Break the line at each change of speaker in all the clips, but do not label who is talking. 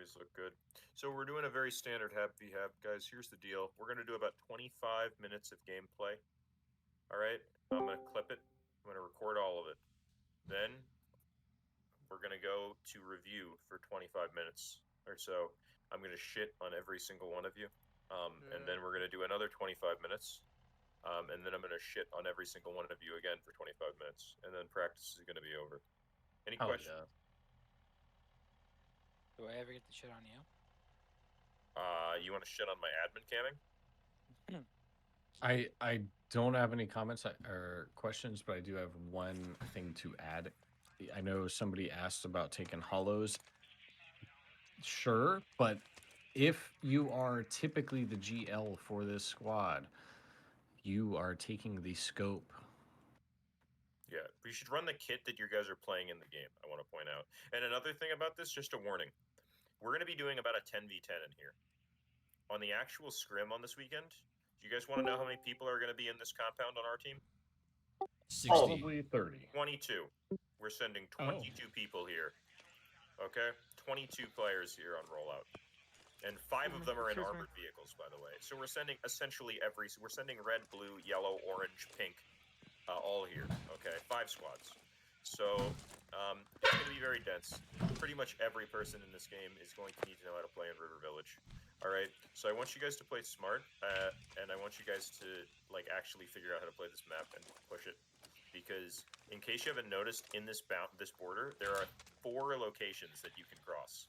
Priorities look good. So we're doing a very standard Hab V Hab, guys. Here's the deal. We're gonna do about 25 minutes of gameplay. All right. I'm gonna clip it. I'm gonna record all of it. Then we're gonna go to review for 25 minutes or so. I'm gonna shit on every single one of you, and then we're gonna do another 25 minutes. And then I'm gonna shit on every single one of you again for 25 minutes, and then practice is gonna be over. Any questions?
Do I ever get to shit on you?
You want to shit on my admin camming?
I don't have any comments or questions, but I do have one thing to add. I know somebody asked about taking hollows. Sure, but if you are typically the GL for this squad, you are taking the scope.
Yeah, we should run the kit that you guys are playing in the game, I want to point out. And another thing about this, just a warning. We're going to be doing about a 10v10 in here. On the actual scrim on this weekend, do you guys want to know how many people are going to be in this compound on our team?
60. Probably 30.
22. We're sending 22 people here. Okay? 22 players here on rollout. And 5 of them are in armored vehicles, by the way. So we're sending essentially we're sending red, blue, yellow, orange, pink, all here. Okay, 5 squads. So it's going to be very dense. Pretty much every person in this game is going to need to know how to play in River Village. All right, so I want you guys to play smart, and I want you guys to actually figure out how to play this map and push it. Because in case you haven't noticed, in this border, there are 4 locations that you can cross.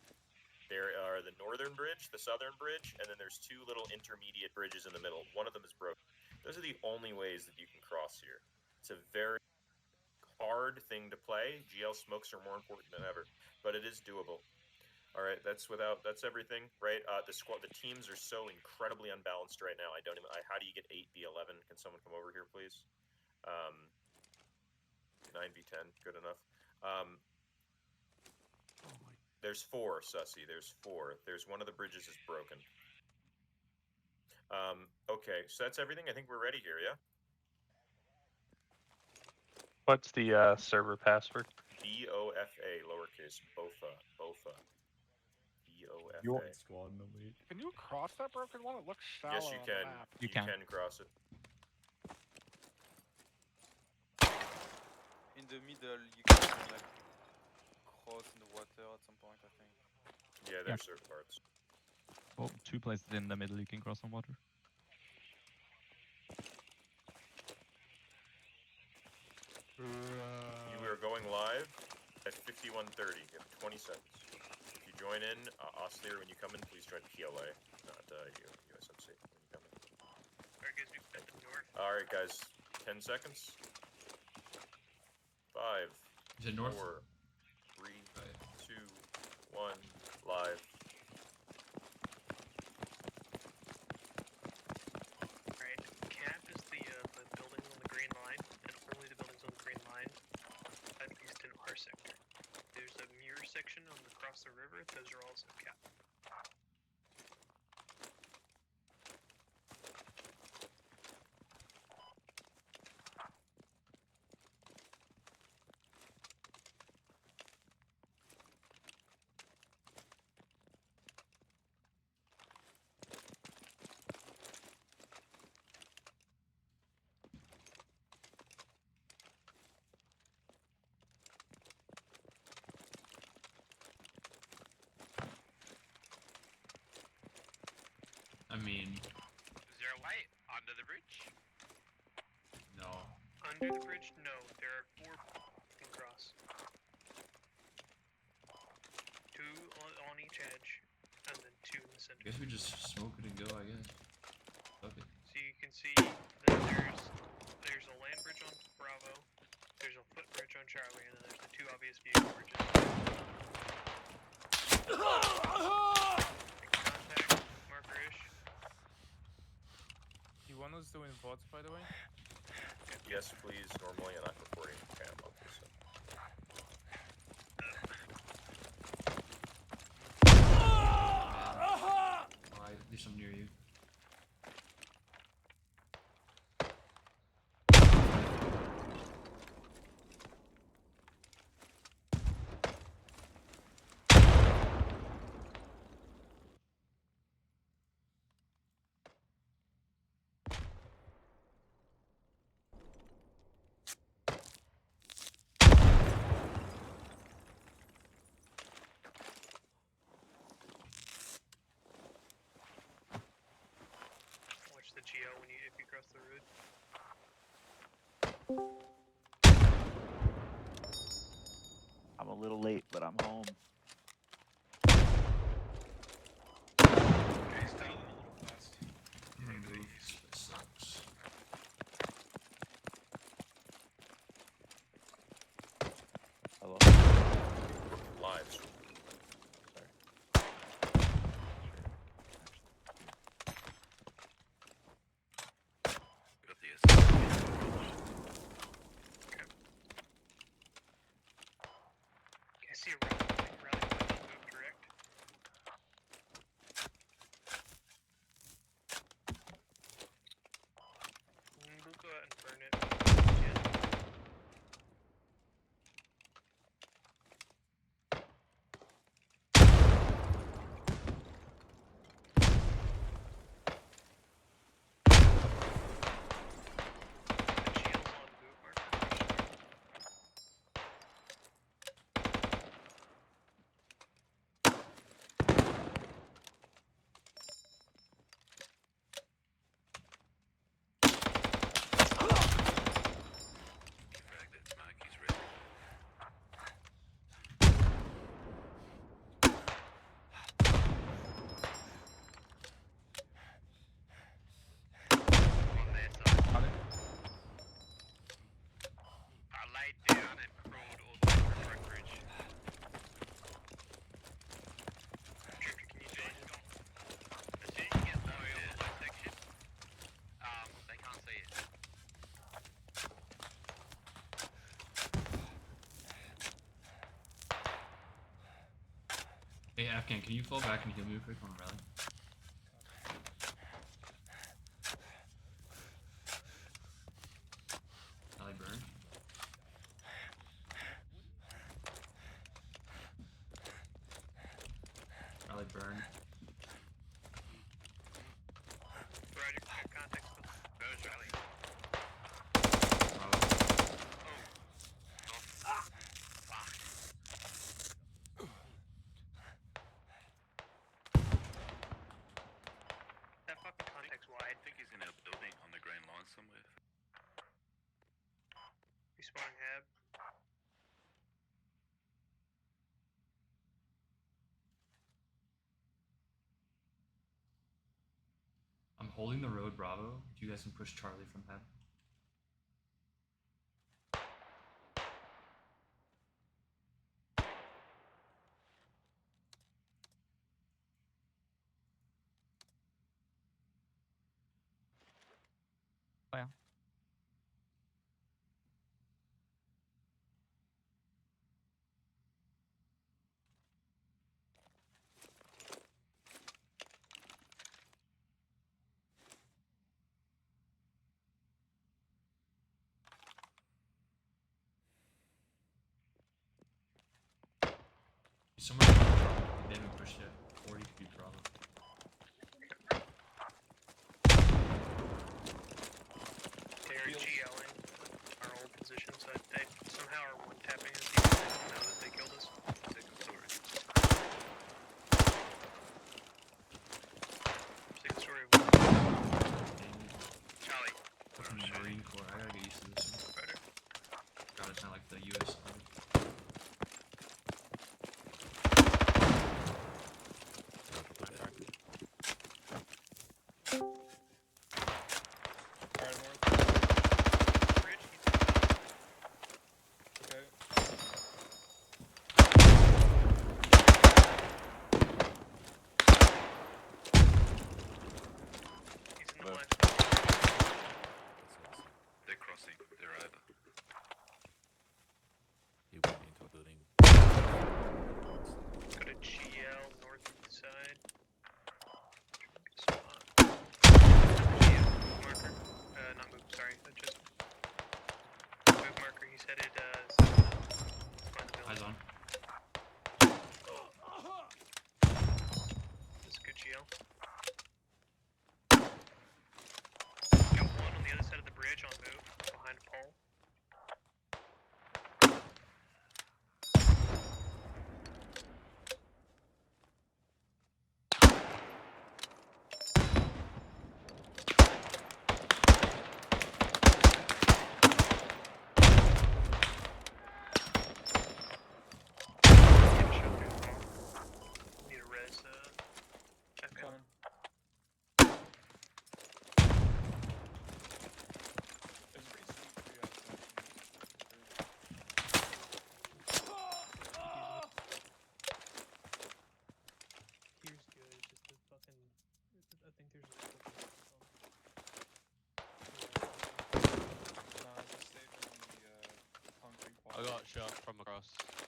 There are the northern bridge, the southern bridge, and then there's 2 little intermediate bridges in the middle. One of them is broken. Those are the only ways that you can cross here. It's a very hard thing to play. GL smokes are more important than ever, but it is doable. All right, that's everything, right? The teams are so incredibly unbalanced right now. How do you get 8v11? Can someone come over here, please? 9v10, good enough. There's 4, Sussy. There's 4. There's one of the bridges is broken. Okay, so that's everything. I think we're ready here, yeah?
What's the server password?
BOFA, lowercase, BOFA. BOFA.
Your squad in the league.
Can you cross that broken one? It looks shallow.
Yes, you can. You can cross it.
In the middle, you can like cross in the water at some point, I think.
Yeah, there's certain parts.
Oh, 2 places in the middle you can cross on water.
You are going live at 51:30. You have 20 seconds. If you join in, Oslear, when you come in, please join PLA, not USMC when you come in.
Alright, guys, we've got the door.
Alright, guys, 10 seconds. 5,
Is it north?
4, 3, 2, 1, live.
Alright, cap is the buildings on the green line, and only the buildings on the green line, at least in our sector. There's a mirror section across the river, those are also cap.
I mean...
Is there a light under the bridge?
No.
Under the bridge? No, there are 4 you can cross. 2 on each edge, and then 2 in the center.
I guess we just smoke it and go, I guess. Okay.
So you can see that there's a land bridge on Bravo, there's a footbridge on Charlie, and then there's the 2 obvious vehicle bridges. Contact, marker-ish.
You want us doing VODs, by the way?
Yes, please, normally, and I'm recording the cam, obviously.
At least I'm near you.
across the road.
I'm a little late, but I'm home.
He's dialing a little fast.
This sucks.
Hello.
Lives.
I see a rally point on move direct. We'll go out and burn it. Yeah. The shields on boot marker. On their side.
Got it.
I laid down and crawled all the way to the right bridge. Drifter, can you join him? As soon as you get low on the left section, they can't see it.
Hey, Afghan, can you fall back and heal me real quick on the rally? Rally burn. Rally burn.
Roger, got context with Rose Rally.
Bravo.
Fuck. That fucking context wide. I think he's in a building on the Grand Lawn somewhere. Respawning Hab.
I'm holding the road, Bravo. If you guys can push Charlie from Hab.
Fire.
Somewhere. They haven't pushed yet. 40 could be Bravo.
They're GLing our old position, so they somehow are one tapping us even though they don't know that they killed us. Second story. Second story of what? Charlie.
From the Marine Corps. I gotta get used to this one.
Roger.
God, it's not like the US side.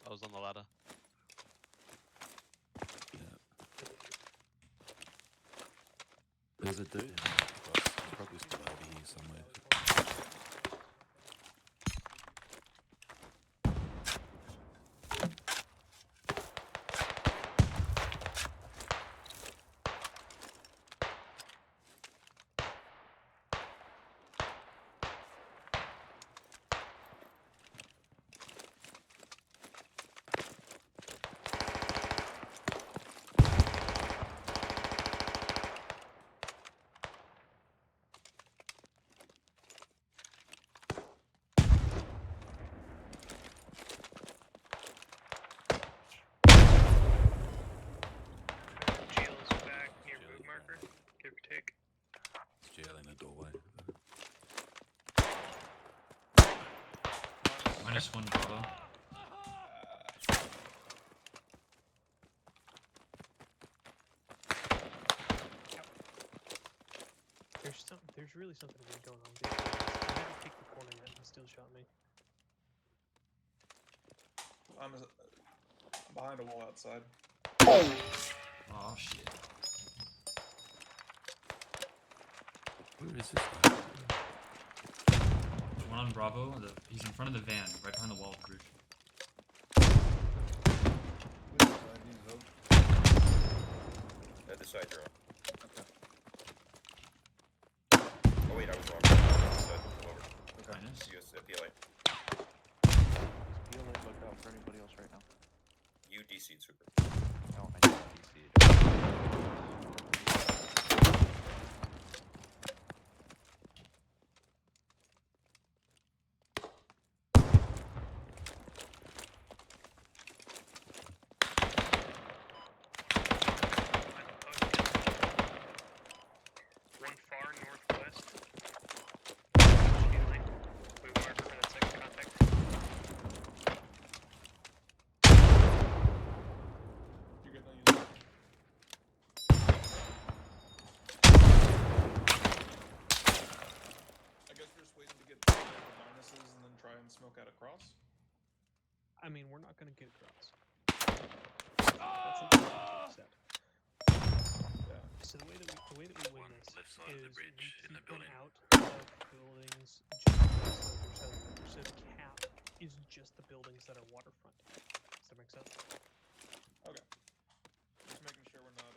I was on the ladder.
There's a dude in the bus. He's probably still over here somewhere.
Jill is back near move marker, give or take.
It's jail in the doorway.
-1 Bravo.
There's really something weird going on with these guys. I haven't peeked the corner yet and he still shot me.
I'm behind a wall outside.
Oh shit.
Where is this guy?
There's one on Bravo. He's in front of the van, right behind the wall of the roof.
Decide you're on. Oh wait, I was wrong. Over.
Okay.
Minus.
You guys at PLA.
Feel like look out for anybody else right now.
You DC'd super.
No, I didn't see it.
One far northwest. Move marker for that second contact.
You're good, no, you lose. I guess we're just waiting to get the minuses and then try and smoke out across.
I mean, we're not gonna get across. That's something we said.
Yeah.
So the way that we win this
left side of the
is
bridge
we
in the
keep them
building.
out of buildings just outside their southern river. So the cap is just the buildings that are waterfront. Does that make sense?
Okay. Just making sure we're not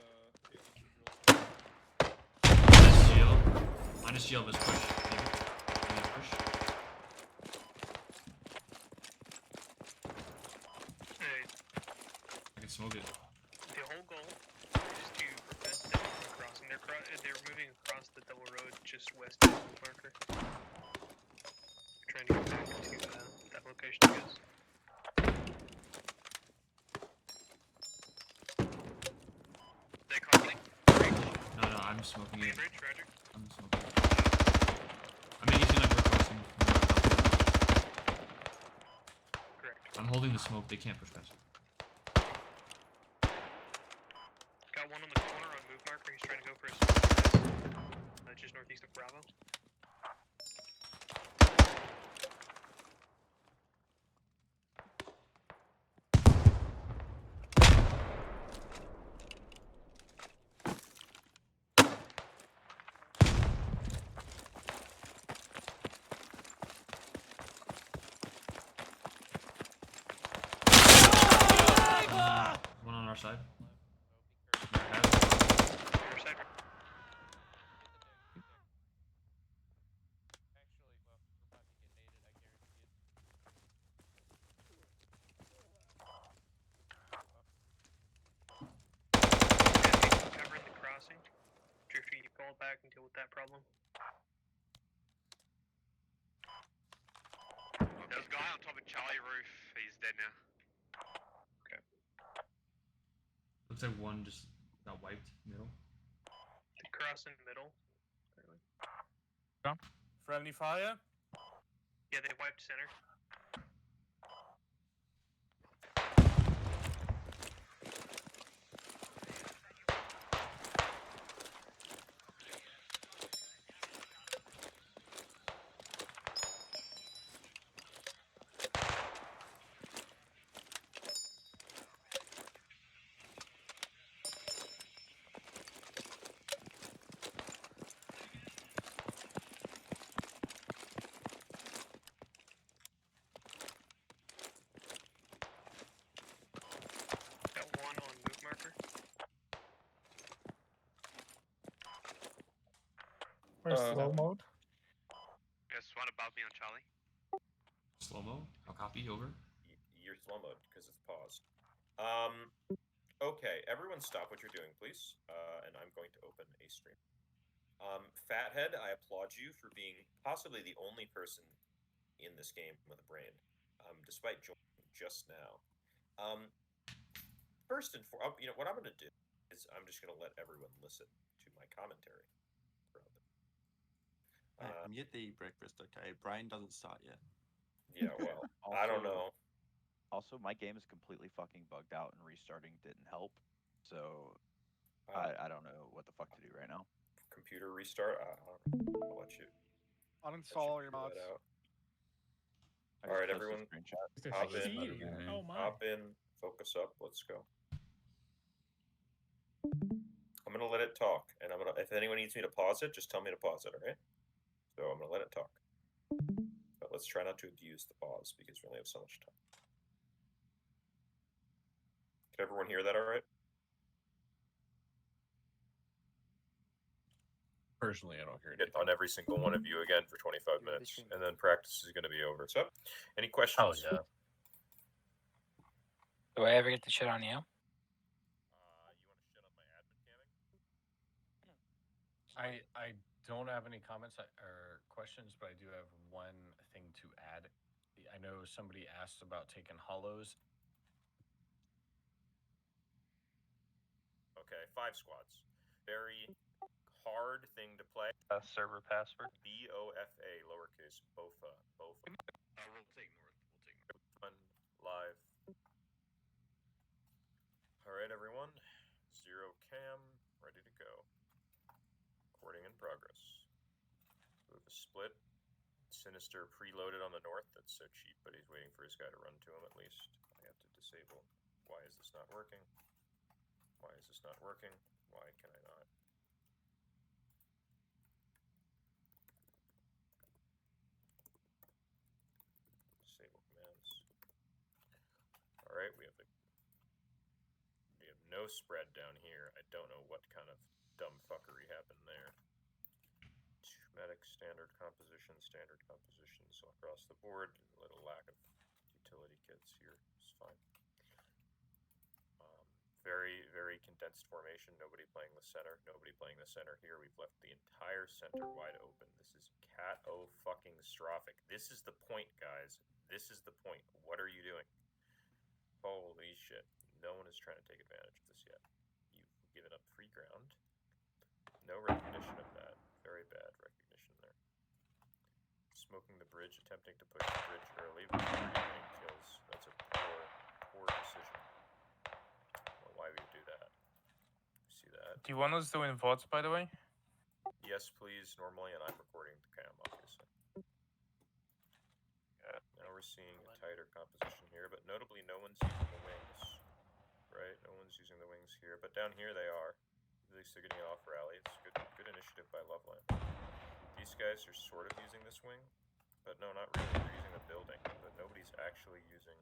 Minus GL, let's push. Maybe push.
Hey,
I can smoke it.
the whole goal is to prevent them from crossing. They're moving across the double road just west of the move marker. Trying to get back to that location, I guess. They calling?
No, I'm smoking
Main
it.
bridge, roger.
I'm smoking it. I mean, he's like we're crossing.
Correct.
I'm holding the smoke. They can't push past.
Got one on the corner on move marker. He's trying to go for his just northeast of Bravo.
One on our side.
Your side. Covering the crossing. Drifter, you fall back and deal with that problem.
There's a guy on top of Charlie roof. He's dead now.
Looks like one just got wiped middle.
The crossing middle.
Friendly fire.
Yeah, they wiped center.
slow mode.
Yes, one about me on Charlie.
Slow mo. I'll copy over.
You're slow mode because it's paused. Okay, everyone stop what you're doing, please. And I'm going to open a stream. Fathead, I applaud you for being possibly the only person in this game with a brain, despite joining just now. First and foremost, what I'm going to do is I'm just going to let everyone listen to my commentary.
I'm yet to eat breakfast, okay? Brian doesn't start yet.
Yeah, well, I don't know.
Also, my game is completely fucking bugged out, and restarting didn't help. So, I don't know what the fuck to do right now.
Computer restart? I'll let you.
Uninstall your mods.
All right, everyone, hop in.
Oh my.
Hop in. Focus up. Let's go. I'm gonna let it talk, and if anyone needs me to pause it, just tell me to pause it. All right. So I'm gonna let it talk, but let's try not to abuse the pause because we only have so much time. Can everyone hear that? All right.
Personally, I don't hear
it on every single one of you again for 25 minutes, and then practice is going to be over. So, any questions?
Oh yeah.
Do I ever get to shit on you?
You want to shit on my admin camming?
I don't have any comments or questions, but I do have one thing to add. I know somebody asked about taking hollows.
Okay, 5 squads. Very hard thing to play.
Server password.
BOFA lowercase BOFA.
We'll take north.
Fun live. All right, everyone. 0 cam, ready to go. Recording in progress. Move a split. Sinister preloaded on the north. That's so cheap, but he's waiting for his guy to run to him at least. I have to disable. Why is this not working? Why is this not working? Why can I not? Disable commands. All right, we have no spread down here. I don't know what kind of dumb fuckery happened there. Medic standard compositions so across the board. A little lack of utility kits here. It's fine. Very, very condensed formation. Nobody playing the center. Nobody playing the center here. We've left the entire center wide open. This is cat-o-fucking-strophic. This is the point, guys. This is the point. What are you doing? Holy shit. No one is trying to take advantage of this yet. You've given up free ground. No recognition of that. Very bad recognition there. Smoking the bridge, attempting to push the bridge early, but getting kills. That's a poor decision. Why we would do that. See that?
Do you want us doing VODs, by the way?
Yes, please, normally, and I'm recording the cam, obviously. Now we're seeing a tighter composition here, but notably no one's using the wings, right? No one's using the wings here, but down here they are. At least they're getting it off rally. It's good initiative by Loveland. These guys are sort of using this wing, but no, not really. They're using the building, but nobody's actually using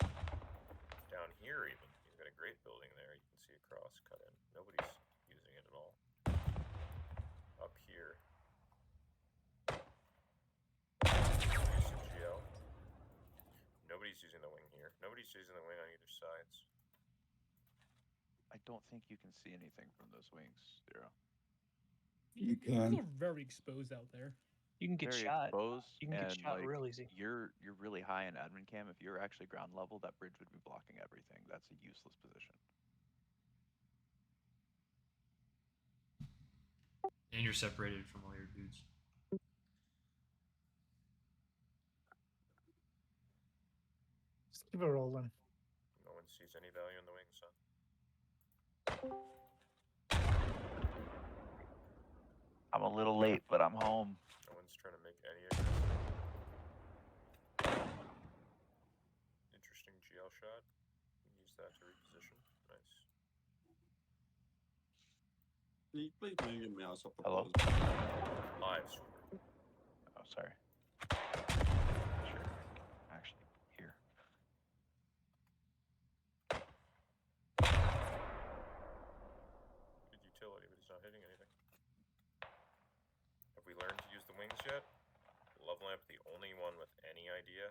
down here even. Got a great building there. You can see across, cut in. Nobody's using it at all. Up here. GL. Nobody's using the wing here. Nobody's using the wing on either sides.
I don't think you can see anything from those wings, Zero.
You can. You're very exposed out there.
You can get
Very
shot.
exposed,
You can get
and
shot
like,
real easy.
You're really high in admin cam. If you're actually ground level, that bridge would be blocking everything. That's a useless position.
And you're separated from all your dudes.
Just keep it rolling.
No one sees any value in the wings, huh?
I'm a little late, but I'm home.
No one's trying to make any aggressive. Interesting GL shot. Use that to reposition. Nice.
Can you please move your mouse up the
Hello?
Live sweeper.
Oh, sorry. Sure. Actually, here.
Good utility, but he's not hitting anything. Have we learned to use any idea?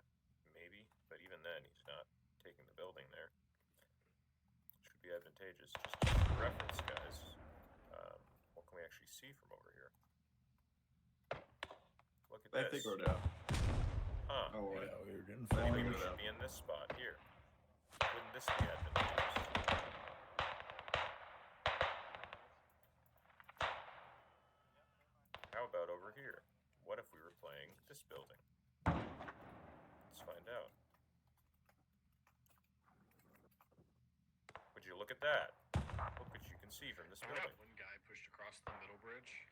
Maybe, but even then, he's not taking the building there. Should be advantageous. Just for reference, guys. What can we actually see from over here? Look at
They
this.
figure it out.
Huh.
Oh,
Yeah,
wait.
we were getting
They
Maybe
figure
we
it
should
out.
be in this spot here. Wouldn't this be advantageous? How about over here? What if we were playing this building? Let's find out. Would you look at that? Look what you can see from this building.
One guy pushed across the middle bridge.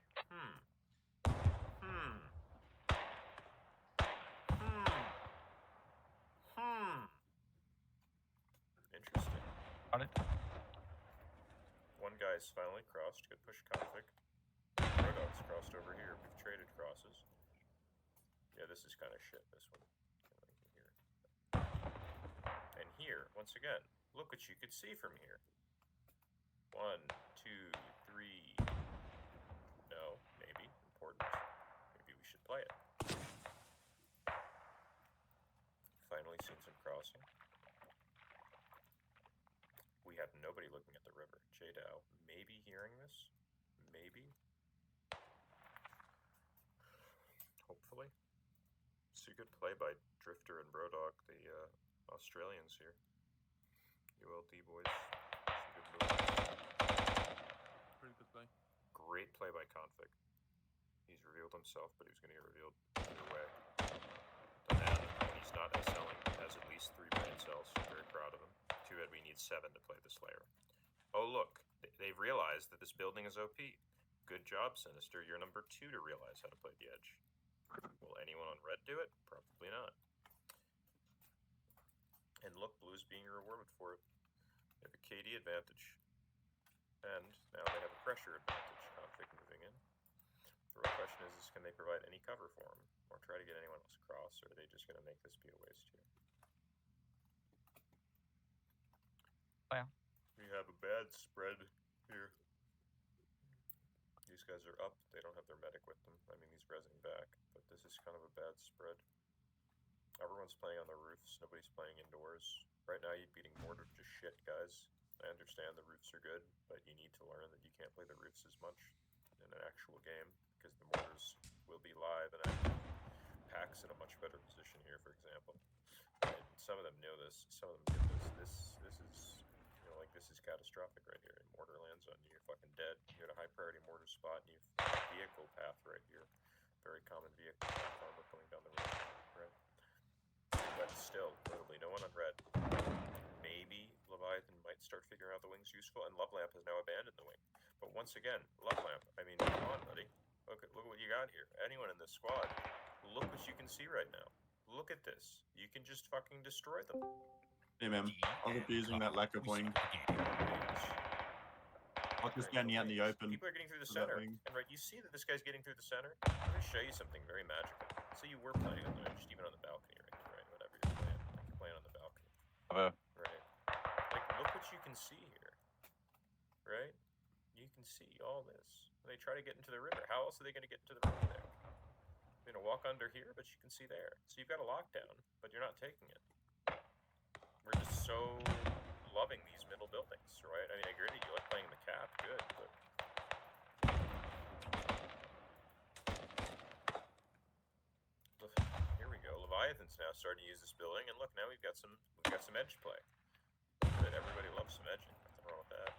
Interesting.
On it.
One guy's finally crossed. Good push config. Rodog's crossed over here. We've traded crosses. Yeah, this is kind of shit, this one. Here. And here, once again, look what you could see from here. 1, 2, 3. No, maybe. Important. Maybe we should play it. Finally seen some crossing. We have nobody looking at the river. J-Dow maybe hearing this. Maybe. Hopefully. It's a good play by Drifter and Brodog, the Australians here. ULD boys. Some good moves.
Pretty good play.
Great play by Config. He's revealed himself, but he was going to get revealed either way. The man, when he's not selling, has at least 3 brain cells. Very proud of him. Too bad we need 7 to play the Slayer. Oh look, they've realized that this building is OP. Good job, Sinister. You're number 2 to realize how to play the edge. Will anyone on red do it? Probably not. And look, blue's being rewarded for it. They have a KD advantage. And now they have a pressure advantage. Config moving in. The real question is can they provide any cover for him? Or try to get anyone else across? Or are they just going to make this be a waste here?
Yeah.
We have a bad spread here. These guys are up. They don't have their medic with them. I mean, he's rezzing back, but this is kind of a bad spread. Everyone's playing on the roofs. Nobody's playing indoors. Right now, you're beating mortar to shit, guys. I understand the roofs are good, but you need to learn that you can't play the roofs as much in an actual game because the mortars will be live and active. Pack's in a much better position here, for example. And some of them know this. Some of them get this. This is, you know, like this is catastrophic right here. And mortar lands on you, you're fucking dead. You got a high priority mortar spot, and you've got a vehicle path right here. Very common vehicle path armor coming down the road, right? But still, totally no one on red. Maybe Leviathan might start figuring out the wing's useful, and Love Lamp has now abandoned the wing. But once again, Love Lamp, I mean, come on, buddy. Look at what you got here. Anyone in this squad, look what you can see right now. Look at this. You can just fucking destroy them.
Hey man, I was abusing that lack of wing. I'll just getting out in the open.
People are getting through the
for that
center.
wing.
And right, you see that this guy's getting through the center? I'm going to show you something very magical. So you were playing on the edge, even on the balcony, right? Whatever you're playing. Like you're playing on the balcony.
Bravo.
Right. Like, look what you can see here. Right? You can see all this. When they try to get into the river. How else are they going to get into the river there? They're going to walk under here, but you can see there. So you've got a lockdown, but you're not taking it. We're just so loving these middle buildings, right? I mean, I agree, you like playing the cap, good, but... Here we go. Leviathan's now starting to use this building, and look, now we've got some edge play. That everybody loves some edging. Nothing wrong with that.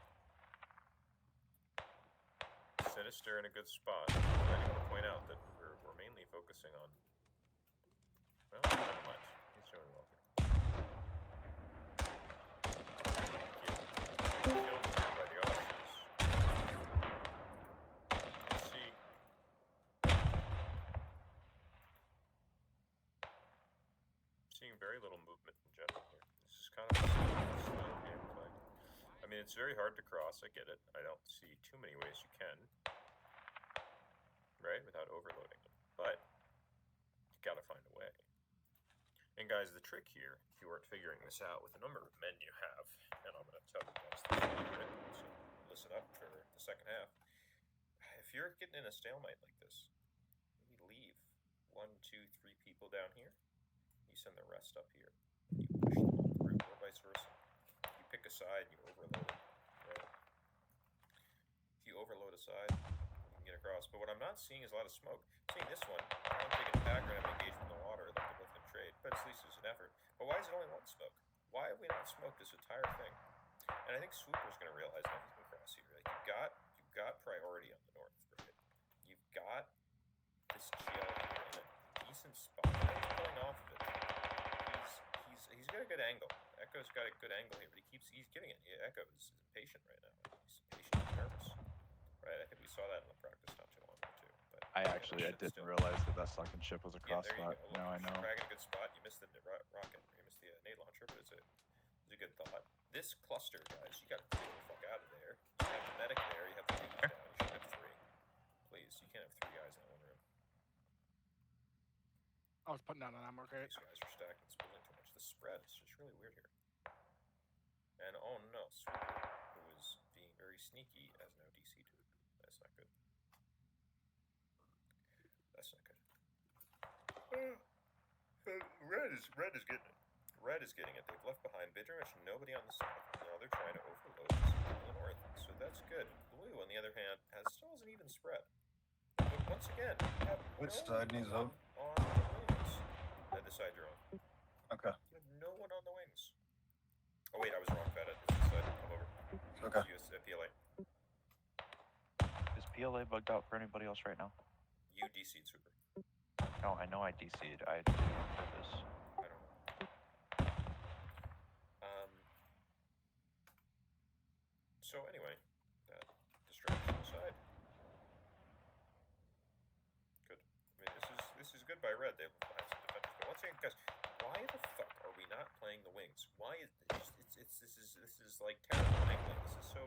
Sinister in a good spot. I do want to point out that we're mainly focusing on. Well, not much. He's doing well here. Killed here by the officers. Let's see. Seeing very little movement in general here. This is kind of a slow gameplay. I mean, it's very hard to cross. I get it. I don't see too many ways you can. Right? Without overloading them. But you gotta find a way. And guys, the trick here, if you weren't figuring this out with the number of men you have, and I'm gonna tell you guys this in a minute, so listen up for the second half. If you're getting in a stalemate like this, maybe leave 1, 2, 3 people down here. send the rest up here. You push them all through, or vice versa. You pick a side, you overload it. Right? If you overload a side, you can get across. But what I'm not seeing is a lot of smoke. I'm seeing this one. I'm taking back and I'm engaged in the water. Like they're both in trade. But at least there's an effort. But why is it only one smoke? Why have we not smoked this entire thing? And I think Swooper's going to realize that he can cross here. Like you've got priority on the north, right? You've got this GL here in a decent spot. He's pulling off of it. He's got a good angle. Echo's got a good angle here, but he's getting it. Echo is impatient right now. He's impatient and nervous. Right? I think we saw that in the practice not too long ago too. But
I didn't realize that second ship was across
there you
that.
go.
Now I know.
Dragging a good spot. You missed the rocket. You missed the nade launcher, but it's a good thought. This cluster, guys, you got to get the fuck out of there. You have the medic there. You have the dudes down. You should have 3. Please, you can't have 3 guys in one room.
I was putting down an ammo crate.
These guys are stacked and spilling too much. The spread is just really weird here. And oh no, Swooper, who is being very sneaky, has no DC to it. That's not good. That's not good. Red is getting it. Red is getting it. They've left behind pretty much nobody on the south. Now they're trying to overload some people in the north. So that's good. Blue, on the other hand, still has an even spread. But once again, you have
Which
no
side needs
one
up?
on the wings. The side you're on.
Okay.
You have no one on the wings. Oh wait, I was wrong, Fed. It's this side. Come over.
Okay.
US, PLA.
Is PLA bugged out for anybody else right now?
You DC'd Super.
No, I know I DC'd. I did it on purpose.
I don't know. So anyway, that distraction aside. Good. I mean, this is good by Red. They have some defenders. But once again, guys, why the fuck are we not playing the wings? Why is this is like terrible angling. This is so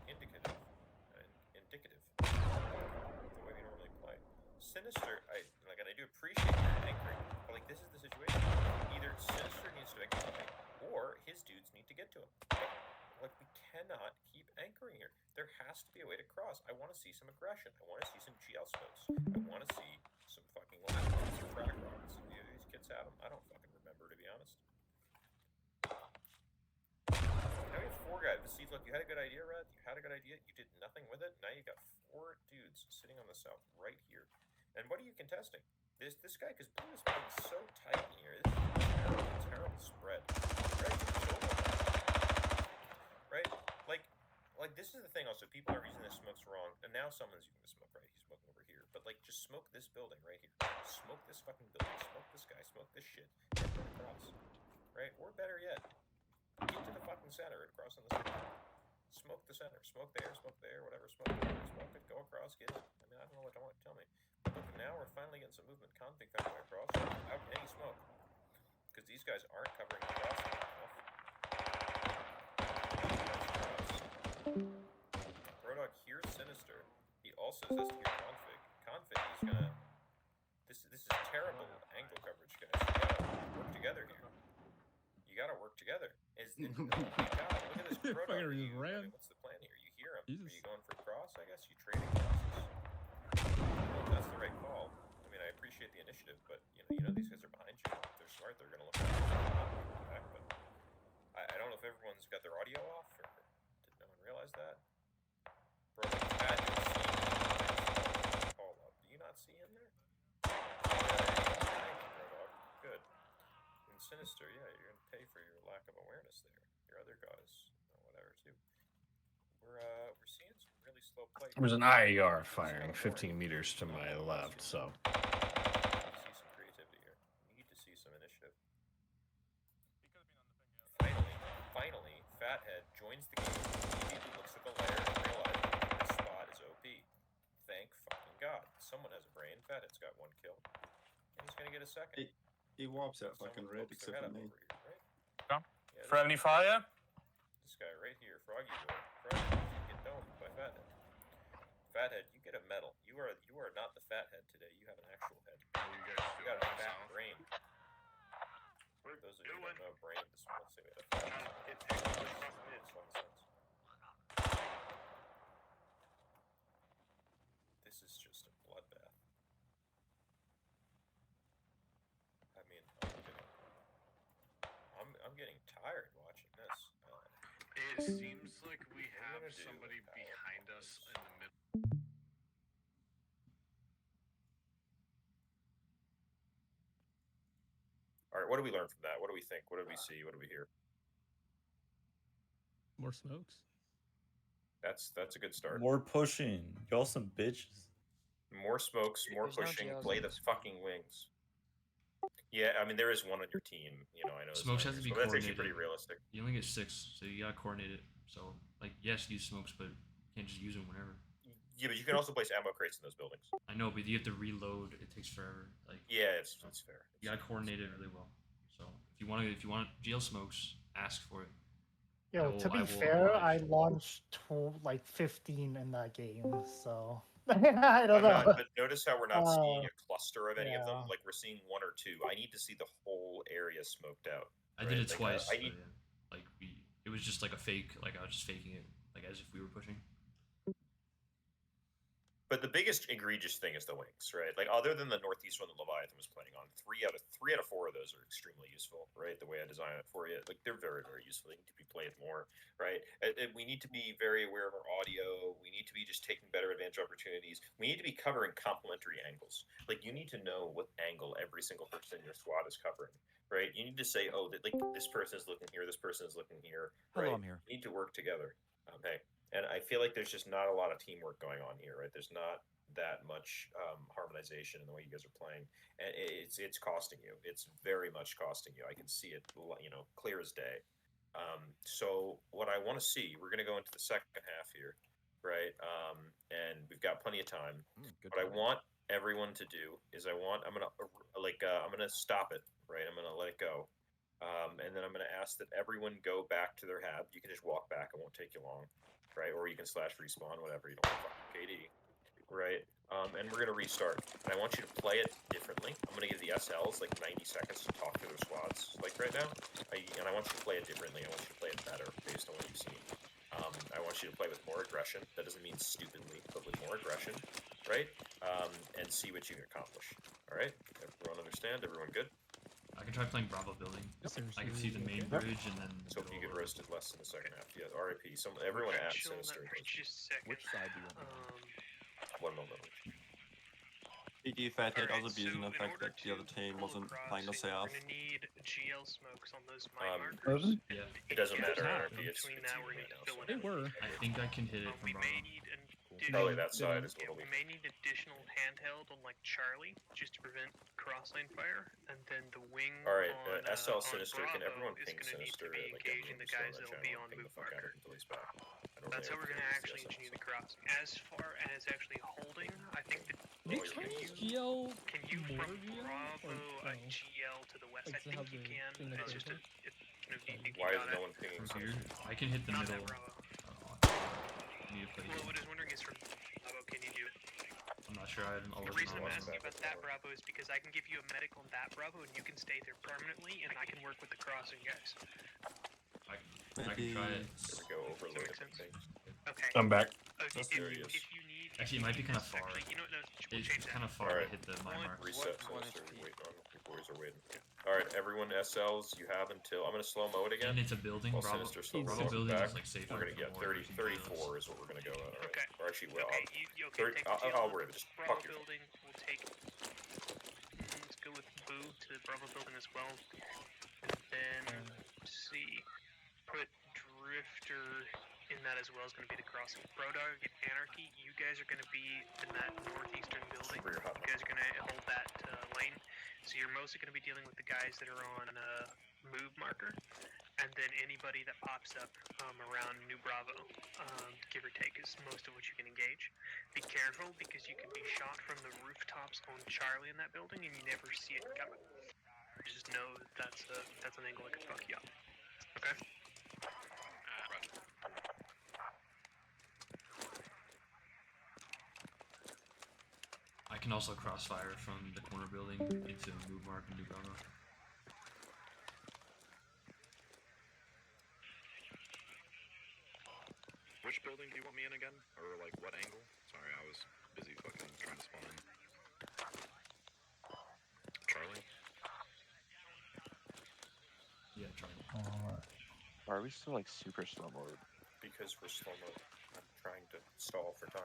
indicative and indicative of the way we normally play. Sinister, and I do appreciate your anchoring, but like this is the situation. Either Sinister needs to anchor right, or his dudes need to get to him. Like we cannot keep anchoring here. There has to be a way to cross. I want to see some aggression. I want to see some GL smokes. I want to see some fucking laptops or frag rockets. These kids have them. I don't fucking remember, to be honest. Now we have 4 guys. See, look, you had a good idea, Red. You had a good idea. You did nothing with it. Now you got 4 dudes sitting on the south right here. And what are you contesting? This guy, because Blue is playing so tight in here. This is a terrible spread. Right? Like this is the thing also. People are using the smokes wrong. And now someone's using the smoke right. He's smoking over here. But like just smoke this building right here. Smoke this fucking building. Smoke this guy. Smoke this shit. And go across. Right? Or better yet, get to the fucking center and cross on the center. Smoke the center. Smoke there, whatever. Smoke it, go across, get it. I mean, I don't know what you want to tell me. But look, now we're finally getting some movement. Config found a way across without any smoke. Because these guys aren't covering the crossing enough. Brodog here's Sinister. He also says to hear Config. Config, he's gonna... This is terrible angle coverage, guys. You gotta work together here. You gotta work together. Look at this Brodog. What's the plan here? You hear him. Jesus. Are you going for a cross, I guess? You trading crosses? Well, if that's the right call. I mean, I appreciate the initiative, but you know these guys are behind you. If they're smart, they're gonna look back. But I don't know if everyone's got their audio off, or did no one realize that? Bro, bad to see call up. Do you not see him there? Thank you, Brodog. Good. And Sinister, yeah, you're gonna pay for your lack of awareness there. Your other guys, whatever, too. We're seeing some really slow play.
There was an IAR firing 15 meters to my left, so.
See some creativity here. Need to see some initiative. Finally, Fathead joins the game. Immediately looks at the lair and realizes this spot is OP. Thank fucking God. Someone has a brain. Fathead's got 1 kill. And he's gonna get a second.
He wipes out fucking Red except for me.
Here, right?
Yeah,
Friendly fire?
This guy right here, Froggy Boy. Froggy, you get domed by Fathead. Fathead, you get a medal. You are not the Fathead today. You have an actual head. You got a fat brain. Those of you who don't know brain, this one say we had a fat This is just a bloodbath.
It seems like we have somebody behind us in the middle.
All right, what do we learn from that? What do we think? What do we see? What do we hear?
More smokes.
That's a good start.
More pushing. Y'all some bitches.
More smokes, more
There's no
pushing.
GLs
Play
in
the
this.
fucking wings. Yeah, I mean there is one on your team. You know, I know.
Smokes has to be
but that's actually
coordinated.
pretty realistic.
You only get 6, so you gotta coordinate it. So, like, yes, use smokes, but you can't just use them whenever.
Yeah, but you can also place ammo crates in those buildings.
I know, but you have to reload. It takes forever. Like,
Yeah, it's fair.
you gotta coordinate it really well. So, if you want GL smokes, ask for it.
Yo, to be fair, I launched like 15 in that game, so I don't know.
But notice how we're not seeing a cluster of any of them. Like we're seeing 1 or 2. I need to see the whole area smoked out.
I did it
Like,
twice.
I need.
Like it was just like a fake. Like I was just faking it, like as if we were pushing.
But the biggest egregious thing is the wings, right? Like other than the northeast one that Leviathan was playing on, 3 out of 4 of those are extremely useful, right? The way I design it for you, like they're very, very useful. They need to be played more, right? And we need to be very aware of our audio. We need to be just taking better advantage opportunities. We need to be covering complementary angles. Like you need to know what angle every single person in your squad is covering, right? You need to say, oh, that like this person is looking here, this person is looking here, right?
Hello, I'm here.
You need to work together. Hey. And I feel like there's just not a lot of teamwork going on here, right? There's not that much harmonization in the way you guys are playing, and it's costing you. It's very much costing you. I can see it, clear as day. So what I want to see, we're going to go into the second half here, right? And we've got plenty of time. What I want everyone to do is I'm gonna stop it, right? I'm gonna let it go. And then I'm going to ask that everyone go back to their hab. You can just walk back; it won't take you long, right? Or you can / respawn, whatever. You don't want fucking KD, right? And we're going to restart. And I want you to play it differently. I'm going to give the SLs like 90 seconds to talk to their squads, like right now. And I want you to play it differently. I want you to play it better based on what you've seen. I want you to play with more aggression. That doesn't mean stupidly, but with more aggression, right? And see what you can accomplish. All right? Everyone understand? Everyone good?
I can try playing Bravo building. I can see the main bridge and then.
So if you get roasted less in the second half, yeah. RIP. Everyone at Sinister.
Which side do you want?
One moment.
PD Fathead, I was abusing the fact that the other team wasn't playing the south.
We're gonna need GL smokes on those mine markers.
Yeah.
It doesn't matter. RIP.
Between now, we're gonna fill
They were.
I think I can hit it from
we
Bravo.
may need
Probably that side is what
we may need additional handheld on like Charlie just to prevent crosslane fire, and then the wing.
All right,
on,
SL
on
Sinister.
Bravo
can everyone
is
ping
gonna need
Sinister?
to be engaging the guys that will be on move marker. That's how we're gonna actually engineer the cross. As far as actually holding, I think that
You can use GL.
can you from
more GL,
Bravo
or no?
GL to the west?
Like
I
to
think
have
you
the
can.
thing that
It's just
goes
Why is no one pinging
From here,
Sinister?
I can hit the
Not that
middle.
Bravo.
Need to play.
Well, what I was wondering is from Bravo, can you do it?
I'm not sure. I haven't
The
always
reason I'm asking you about that Bravo is because I can give you a medic on that Bravo and you can stay there permanently and I can work with the crossing guys.
I can try it.
Here we go. Overload things.
Okay.
I'm back.
If you need,
Actually, it might be kind of far.
Actually, you know what? No, we'll
It's
change that.
kind of far to hit the mine mark.
Reset Sinister. Wait on. The boys are waiting. All right, everyone. SLs. You have until. I'm gonna slow mo it again.
And it's a building.
While
Bravo,
Sinister slow
Bravo
mo
building
back.
is like safe.
We're gonna get 34 is what we're gonna go at. All right.
Okay.
Or actually, well,
Okay, you okay?
30,
Take the
I'll worry. Just
Bravo
fuck you.
building. We'll take. Let's go with Boo to the Bravo building as well. And then let's see, put Drifter in that as well is going to be the crossing. Brodog and Anarchy, you guys are going to be in that northeastern building. You guys are going to hold that lane. So you're mostly going to be dealing with the guys that are on move marker, and then anybody that pops up around New Bravo, give or take, is most of what you can engage. Be careful because you can be shot from the rooftops on Charlie in that building, and you never see it coming. Just know that that's an angle that could fuck you up. Okay.
I can also crossfire from the corner building into move mark and New Bravo.
Which building do you want me in again? Or like what angle? Sorry, I was busy fucking trying to spawn in. Charlie?
Yeah, Charlie.
Why are we still like super slow mode?
Because we're slow mode. I'm trying to stall for time.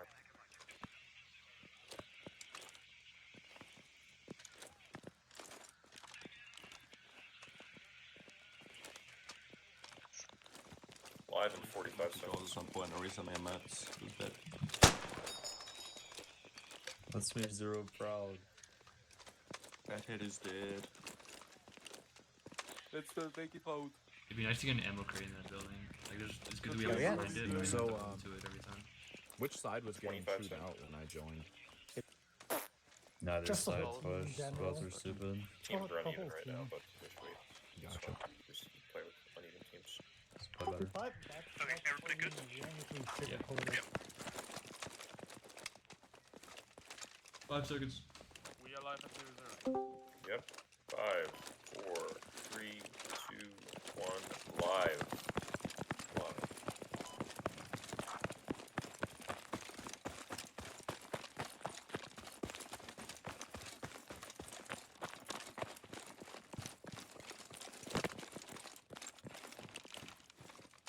Live in 45 seconds.
Some point or some maps. Who's that?
That's me zero proud.
Fathead is dead.
Let's make it out.
It'd be nice to get an ammo crate in that building. Like, it's good that we
Okay,
have
yeah.
to find it, but we
So,
don't have to go into it every time.
Which side was getting
25
chewed out
seconds.
when I joined?
Neither
Just the
side
whole team in
push.
general.
Both are stupid.
Teams
The
are
whole
uneven right now,
team.
but just wait.
Gotcha.
Just play with uneven teams.
Let's play better.
But
Okay, everybody good?
Yeah.
Yep.
5 seconds.
We are live at 0-0.
Yep. 5, 4, 3, 2, 1. Live. Live.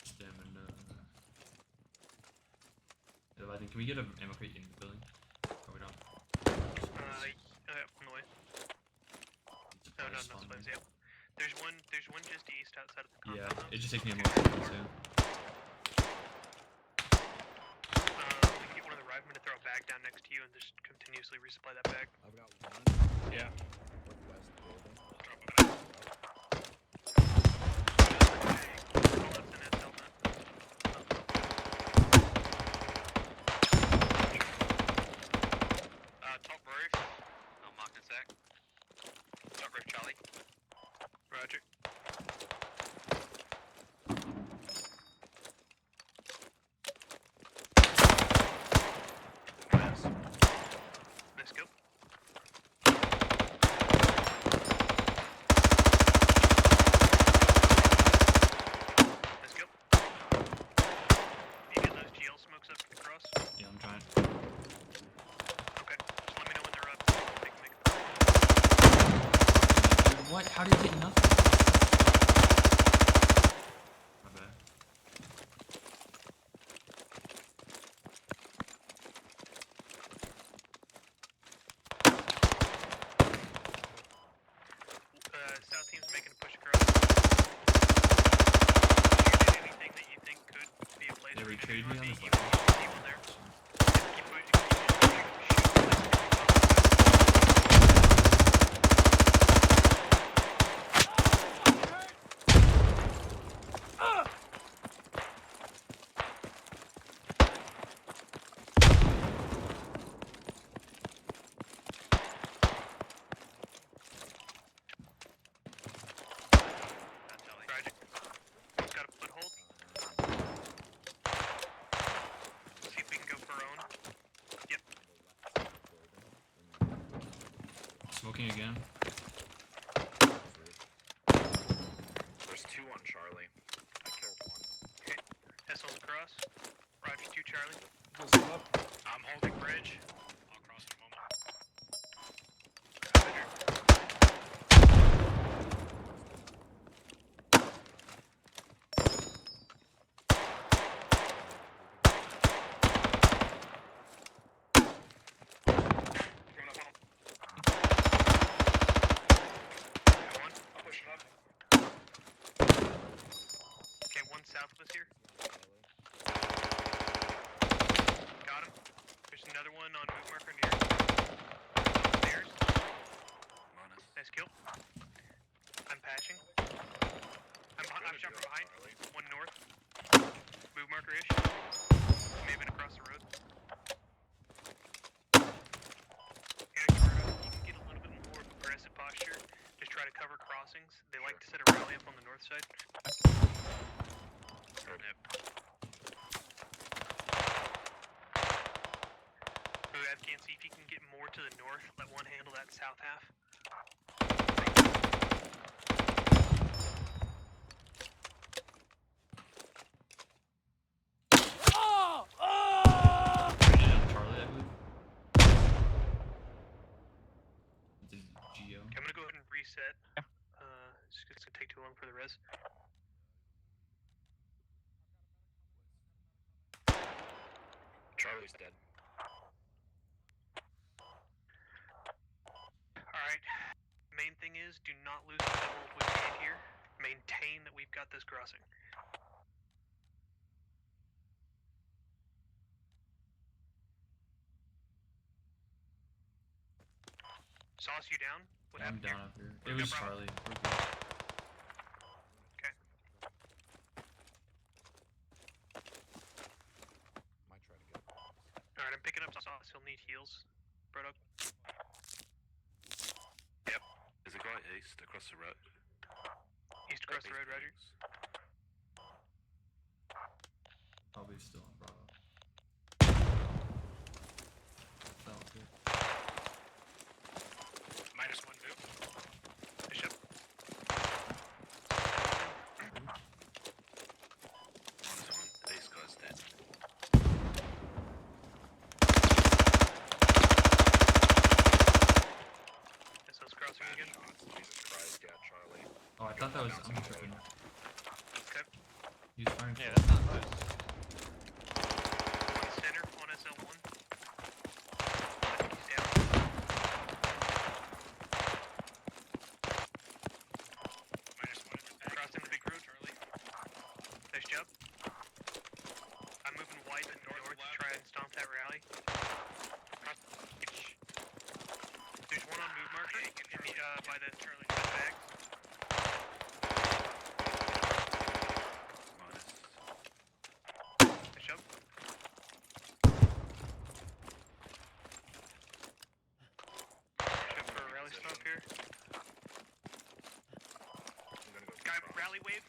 Stamina. I think, can we get an ammo crate in the building? Or we don't?
On the way. No, not supplies, yeah. There's one just east outside of the
Yeah,
compound.
it just takes me a moment too.
We can get one of the riflemen to throw a bag down next to you and just continuously resupply that bag.
I've got one.
Yeah.
Northwest building.
Top roof. I'll mark the sack. Top roof, Charlie. Roger. Let's go. Let's go. You get those GL smokes up across?
Yeah, I'm trying.
Okay. Just let me know when they're up.
Dude, what? How did you get nothing? My bad.
South team's making a push across. If you did anything that you think could be a place
They
for
retrade me on this
you
level.
can see one there. Keep pushing. Roger. Got a foothold. See if we can go for our own. Yep.
Smoking again.
There's 2 on Charlie. I killed 1.
Okay. SL's across. Roger 2 Charlie.
Just up.
I'm holding bridge. I'll cross in a moment.
Roger.
Coming up on him.
Got one.
I'm pushing up.
Okay, one south of us here. Got him. There's another one on move marker near. Upstairs. Nice kill. I'm patching. I'm shot from behind. One north. Move marker-ish. May have been across the road. And you can get a little bit more aggressive posture. Just try to cover crossings. They like to set a rally up on the north side. Who can see if you can get more to the north. Let one handle that south half.
Charlie, I believe. It's a Geo.
Okay, I'm gonna go ahead and reset. It's gonna take too long for the res.
Charlie's dead.
Alright. Main thing is, do not lose the level we gained here. Maintain that we've got this crossing. Sauce, you down? What
I'm
happened
down
here?
up here.
We've
It
got
was
Bravo.
Charlie. We're good.
Okay.
Might try to get.
Alright, I'm picking up Sauce. He'll need heals. Brodog.
Yep. There's a guy east across the road.
East across the road, Roger.
Probably still on Bravo. Fell good.
-1 move.
Bishop.
-1. These guys dead.
SO's crossing again.
Jesus Christ, yeah, Charlie.
Oh, I thought that was untripping.
Okay.
He's firing.
Yeah, that's not close.
One center on SL1. He's down.
-1.
Crossing the big road, Charlie. Nice job. I'm moving wide to north to try and stomp that rally. There's one on move marker in the, by the Charlie bag. Nice job. Check for a rally stop here.
I'm gonna go
Guy,
cross.
rally wave,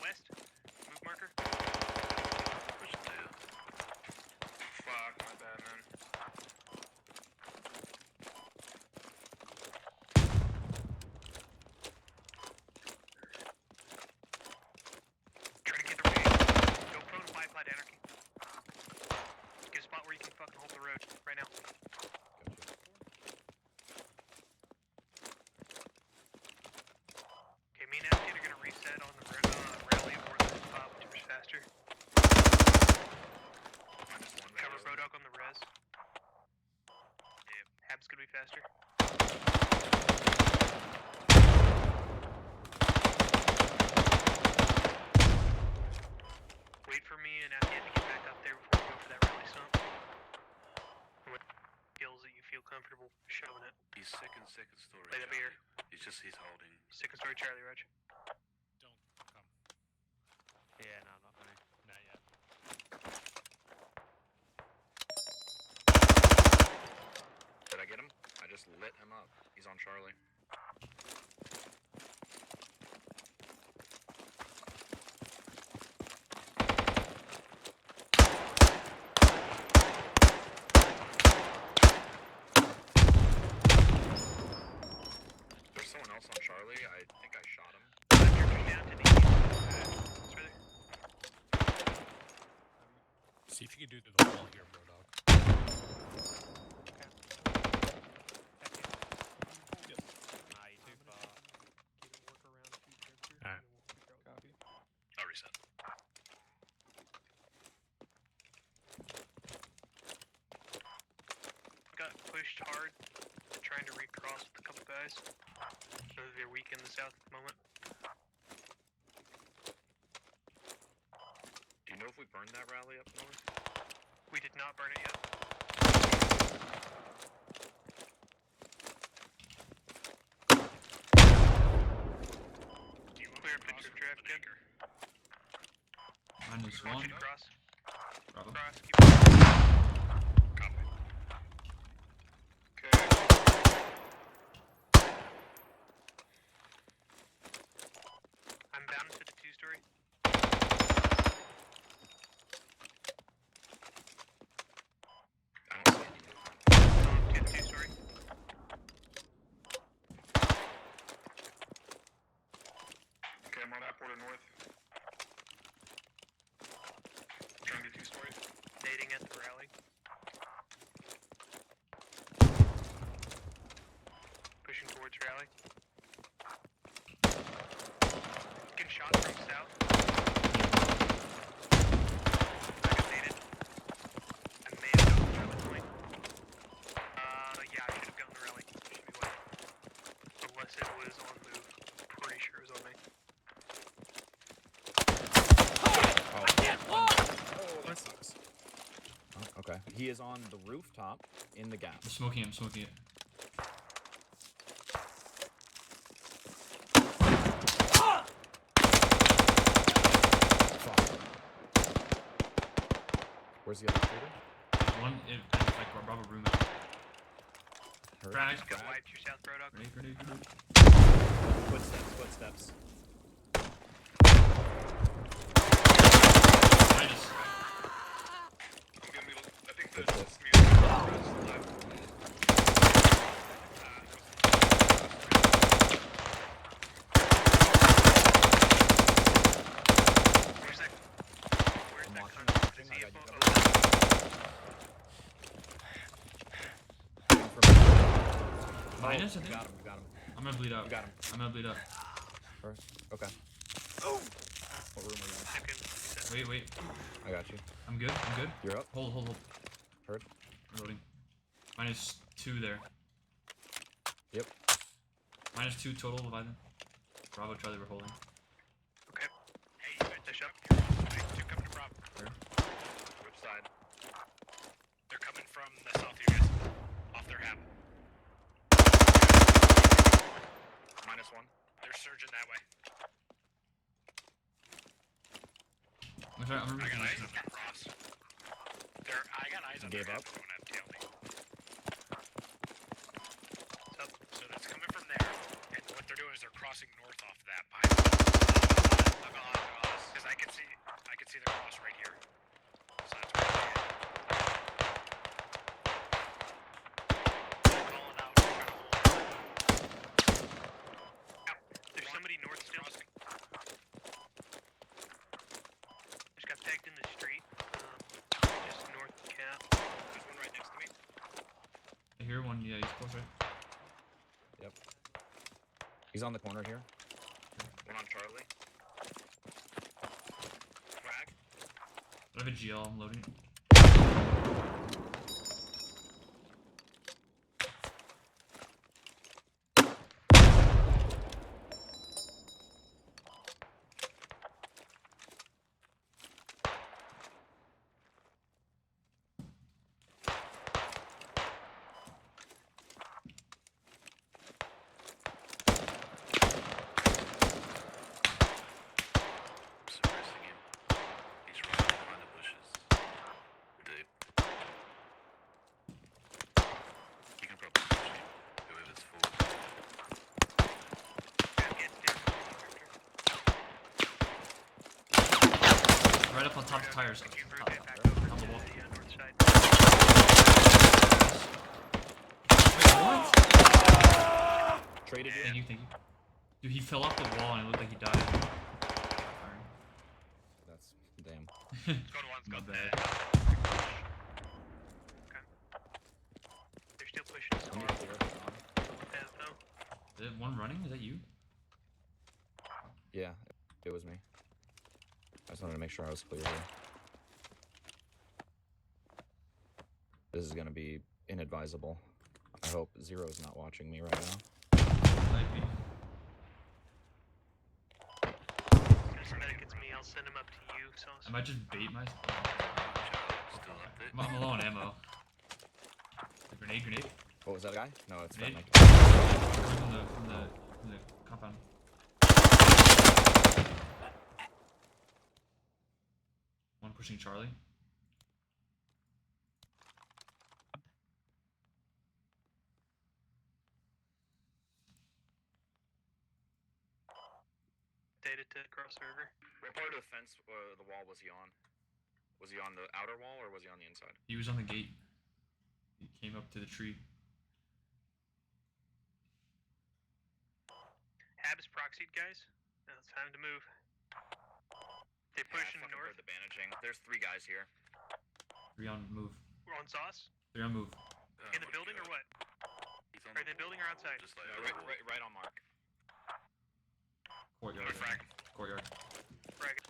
west. Move marker.
Push it down. Fuck, my bad, man.
Try to get the range. Go prone bipod anarchy. Get a spot where you can fucking hold the road right now. Okay, me and Appian are gonna reset on the rally or the spot, whichever's faster.
-1.
Cover Brodog on the res. Yeah, Hab's gonna be faster. Wait for me and Appian to get back up there before we go for that rally stump. What skills that you feel comfortable showing it?
He's second story.
Play that beer.
He's holding.
Second story Charlie, Roger.
Don't come.
Yeah, no, I'm not coming.
Not yet.
Did I get him? I just lit him up. He's on Charlie. There's someone else on Charlie. I think I shot him.
Down to the east. It's right there.
See if you can do it through the wall here, bro dog.
Nah, you too far.
Alright.
I'll reset.
Got pushed hard, trying to recross with a couple guys. So they're weak in the south at the moment.
Do you know if we burned that rally up north?
We did not burn it yet. Clear picture of draft, good.
-1.
Want you to cross.
Bravo.
Cross, keep going.
Copy. Okay.
I'm bound to the two-story.
I don't see any movement.
To the two-story.
Okay, I'm on that border north.
He is on the rooftop in the gap.
I'm smoking it. I'm smoking it.
Fuck. Where's the other shooter?
One, like, Bravo room out. Frag.
Just got wiped your South Road.
Grenade.
Footsteps.
Minus.
I'm gonna be. I think the
Good shit.
music is left.
Where's that? Where's
I'm
that
watching.
contact?
I
Is
got
he
you
above?
covered. Waiting for me.
Minus, I
You
think.
got him.
I'm gonna bleed out.
You got him.
I'm gonna bleed out.
Okay. Oh! What room are you in?
Wait.
I got you.
I'm good.
You're up.
Hold.
Heard.
Reloading. -2 there.
Yep.
-2 total, Leviathan. Bravo, Charlie, we're holding.
Okay.
Hey,
Dish up.
two coming to Bravo.
Where?
Which side? They're coming from the south of you guys. Off their hab. -1. They're surging that way.
I'm gonna
I got
reload.
eyes on the cross. I got eyes on
Gave
their
up.
hab. Don't have tail me. So that's coming from there. And what they're doing is they're crossing north off that behind. Because I can see the cross right here. So that's where they're calling out. Trying to hold.
There's somebody north still. Just got pegged in the street. Just north of cap.
There's one right next to me.
I hear one. Yeah, he's close, right?
Yep. He's on the corner here.
One on Charlie. Frag.
I have a GL. I'm loading it.
Suppressing him. He's running behind the bushes. Deep. You can probably push him. Whoever's forward.
Right up on top of tires.
You
Top,
rotate back
top
over
of the
to
wall.
the north side.
Wait, what?
Traded you.
Thank you. Dude, he fell off the wall and it looked like he died.
That's damn.
Squad one's
My
got
bad.
They're still pushing us
Let me
along.
clear it on.
Is that one running? Is that you?
Yeah, it was me. I just wanted to make sure I was clear here. This is gonna be inadvisable. I hope Zero's not watching me right now.
Might be.
As soon as medic gets me, I'll send him up to you. So
I might just bait myself.
Still up there.
I'm low on ammo. Grenade.
What was that guy? No, it's not
Grenade.
Mike.
From the compound. One pushing Charlie.
data to cross the river.
What part of the fence or the wall was he on? Was he on the outer wall or was he on the inside?
He was on the gate. He came up to the tree.
Hab's proxied, guys. Now it's time to move. They pushing
I fucking
north.
heard the bandaging. There's 3 guys here.
3 on move.
We're on sauce.
3 on move.
In the building or what? Are they building or outside?
Just like right on mark.
Courtyard.
Frag.
Courtyard.
Frag.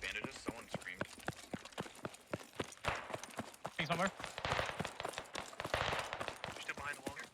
Bandages. Someone screamed.
Somewhere.
You're still behind the wall here.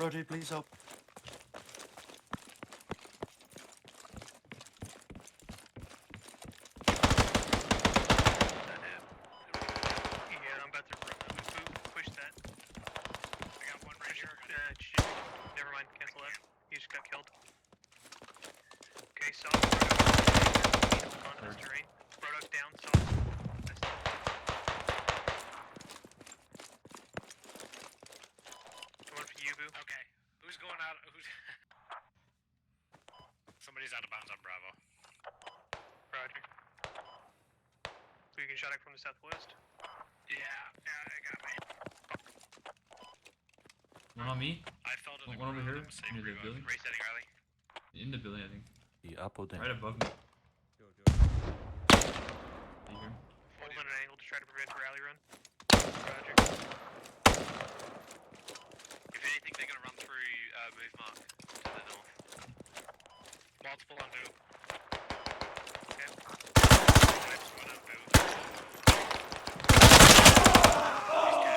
Roger, please help.
Yeah, I'm about to push that.
I got one right here.
Never mind, cancel that. He just got killed. Okay, Saw. Hold on to this terrain. Product down, Saw. One for you, Boo.
Okay. Who's going out? Who's? Somebody's out of bounds on Bravo.
Roger. So you can shot it from the southwest?
Yeah, I got me.
One on me.
I fell to the
One over
ground.
here near the building.
Resetting Riley.
In the building, I think.
The up or down?
Right above me.
Go.
You hear?
Hold on an angle to try to prevent a rally run. Roger.
If anything, they're gonna run through move mark to the north. Multiple on Boo.
Okay.
One on Boo.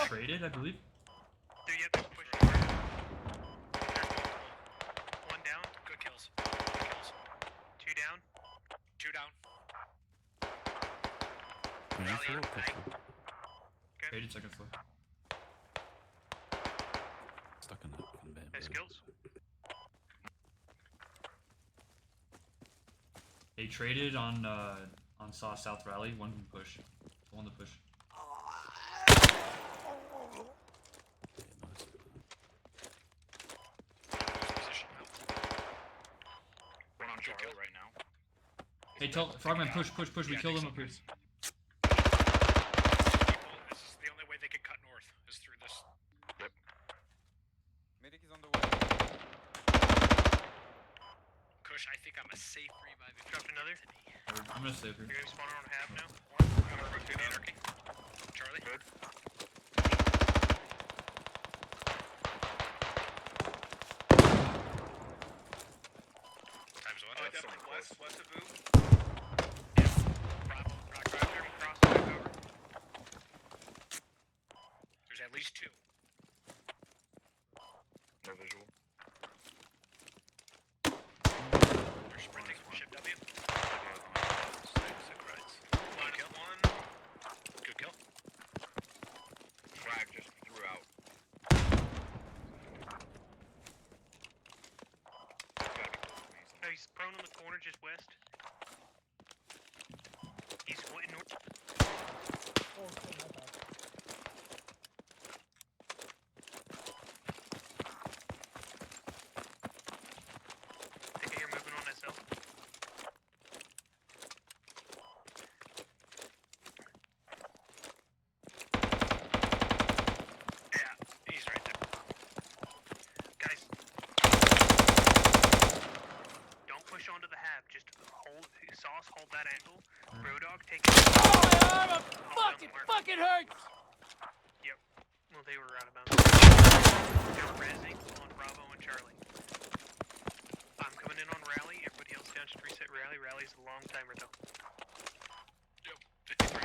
Traded, I believe.
They're pushing. One down.
Good kills. Good kills.
Two down.
Two down.
Rally on
Okay.
Traded second floor.
Stuck in the bed.
Nice kills.
They traded on Saw South Rally. One can push. One to push.
Position now.
One on Charlie right now.
Hey, tell Frogman, push. We
Yeah,
killed him
so.
up here.
This is the only way they can cut north, is through this.
Yep.
Medic is on the way.
Kush, I think I'm a safe revive.
Dropped another.
I'm gonna stay up here.
You're gonna spawn on Hab now?
I'm gonna run through the anarchy. Charlie?
Good.
Times one.
Definitely west
of Boo.
Bravo.
Roger, cross back over.
There's at least two.
No visual.
They're sprinting. Ship W.
Minus
one. Good kill.
Frag just threw out. Gotta be close to me.
Oh, he's prone on the corner just west. He's way north.
Oh, okay, my bad.
I think you're moving on SL.
Yeah, he's right there.
Guys, don't push onto the Hab. Just hold. Sauce, hold that angle. Roadog, take it.
Oh, fucking hurts!
Yep. Well, they were out of bounds. They were rezzing on Bravo and Charlie. I'm coming in on Rally. Everybody else down should reset Rally. Rally's a long timer though.
Yep. 53.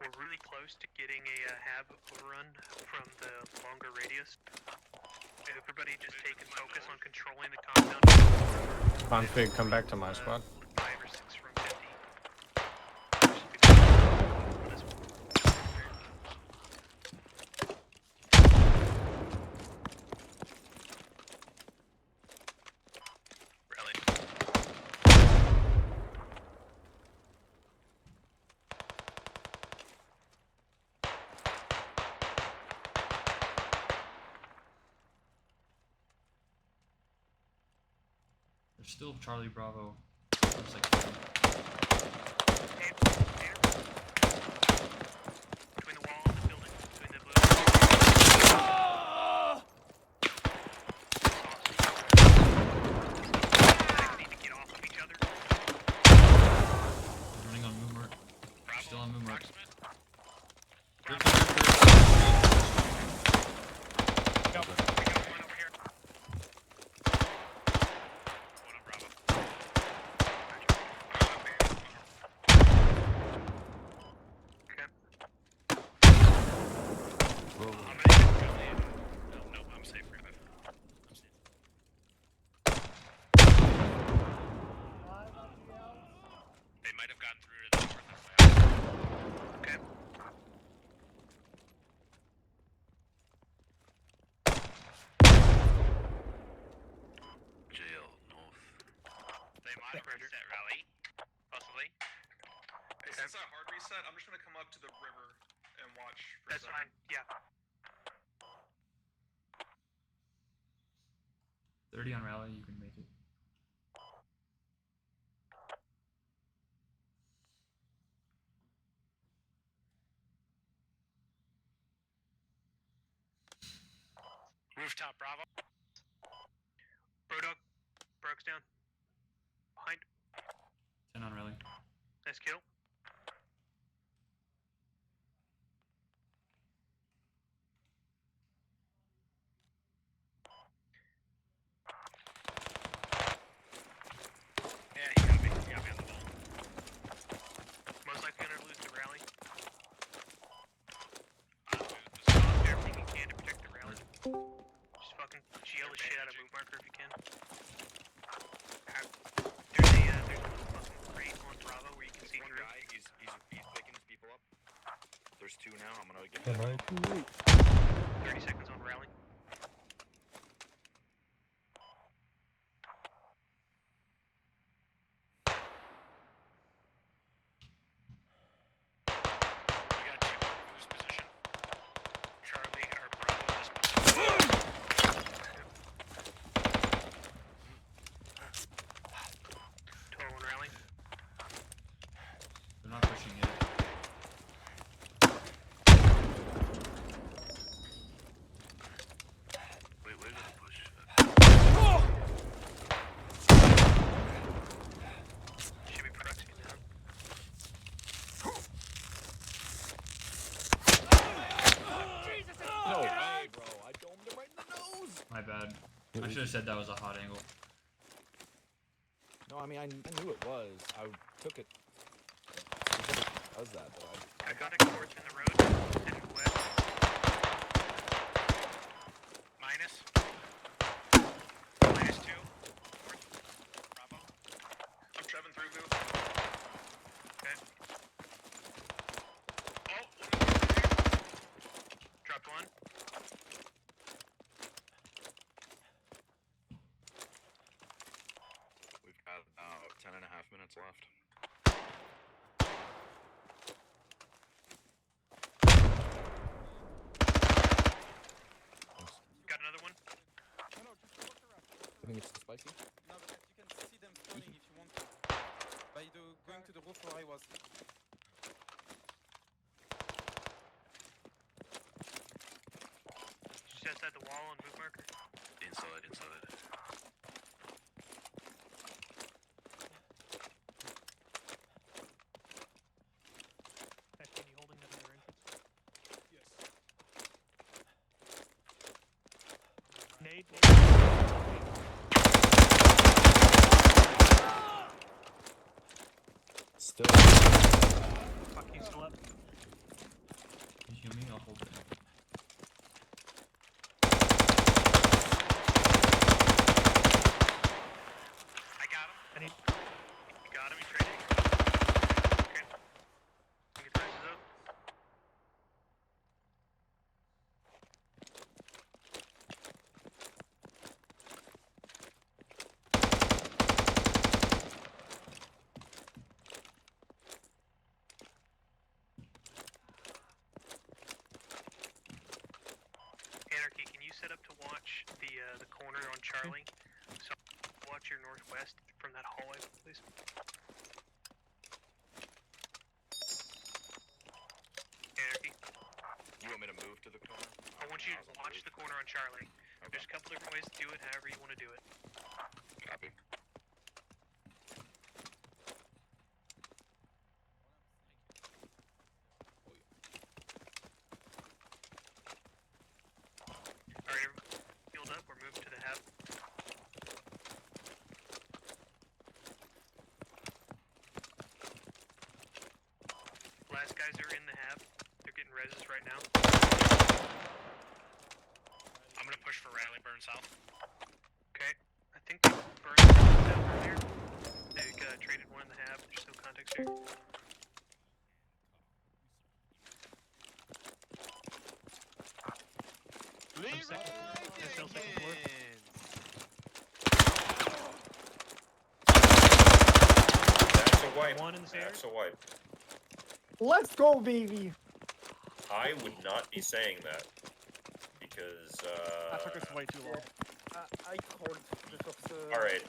We're really close to getting a Hab overrun from the longer radius. Everybody just taking focus on controlling the compound.
Config, come back to my spot.
5 or 6 from 50.
Rally.
There's still Charlie Bravo. Looks like
Between the wall and the building, between the blue.
set. I'm just gonna come up to the river and watch for
That's fine. Yeah.
30 on rally, you can make it.
Rooftop, Bravo.
Brodog, Broke's down. Behind.
10 on rally.
Nice kill.
Yeah, he got me. He got me on the ball.
Most likely gonna lose the rally.
Just
Do everything you can to protect the rally. Just fucking GL the shit out of move marker if you can. There's a fucking crate on Bravo where you can see
One
through.
guy, he's picking his people up. There's 2 now. I'm gonna give him.
30 seconds on rally.
We got 2. Whose position? Charlie or Bravo this position.
Total on rally.
They're not pushing yet.
Wait, where did they push?
Should be proxy down.
No way, bro. I domed him right in the nose.
My bad. I should have said that was a hot angle.
No, I mean, I knew it was. I took it. Does that, but
I got a course in the road. Headed west.
Minus.
-2.
Bravo.
I'm Trevin through Vu.
Okay.
Oh,
Dropped one.
We've got about 10.5 minutes left.
Got another one.
I think it's spicy.
No, but you can see them spawning if you want to. By going to the roof where I was.
Just outside the wall on move marker.
inside.
Can you holding that other entrance?
Yes.
Nade.
Still.
Fuck, he's still up.
You heal me? I'll hold it.
I got him. You got him, you traded. Okay. Get the prices up. Anarchy, can you set up to watch the corner on Charlie? So watch your northwest from that hallway, please. Anarchy,
You want me to move to the corner?
I want you to watch the corner on Charlie. There's a couple different ways to do it, however you want to do it.
Copy.
Alright, everybody, healed up, we're moving to the hab. Last guys are in the hab. They're getting reses right now.
I'm gonna push for rally burn south.
Okay. I think they burned down earlier. They traded one in the hab. There's no context here. Second floor.
That's a wipe.
One in the stairs.
That's a wipe.
Let's go, baby.
I would not be saying that because.
That took us way too long.
I called the
All right.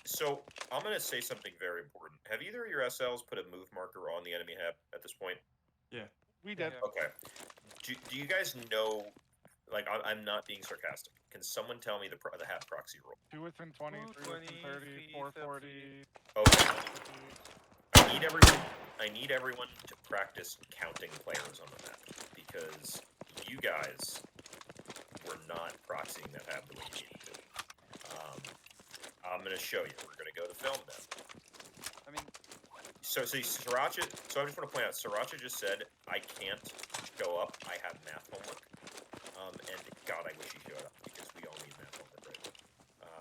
So I'm gonna say something very important. Have either of your SLs put a move marker on the enemy Hab at this point?
Yeah.
We did.
Okay. Do you guys know? Like, I'm not being sarcastic. Can someone tell me the Hab proxy roll?
2 within 20, 3 within 30, 440.
Okay. I need everyone to practice counting players on the map because you guys were not proxying that Hab the way you needed to. I'm gonna show you. We're gonna go to film now.
I mean,
so see, Sriracha. So I just want to point out, Sriracha just said, "I can't go up. I have math homework." And God, I wish he showed up because we all need math homework right now.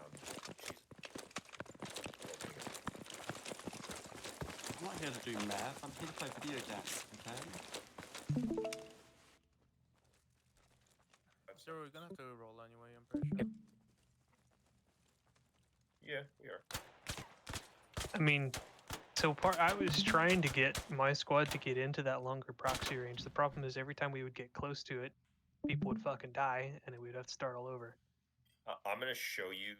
I'm not here to do math. I'm here to play video games. Okay.
so we're gonna have to roll anyway. I'm pretty sure.
Yeah, we are.
I mean, so I was trying to get my squad to get into that longer proxy range. The problem is every time we would get close to it, people would fucking die, and then we'd have to start all over.
I'm gonna show you.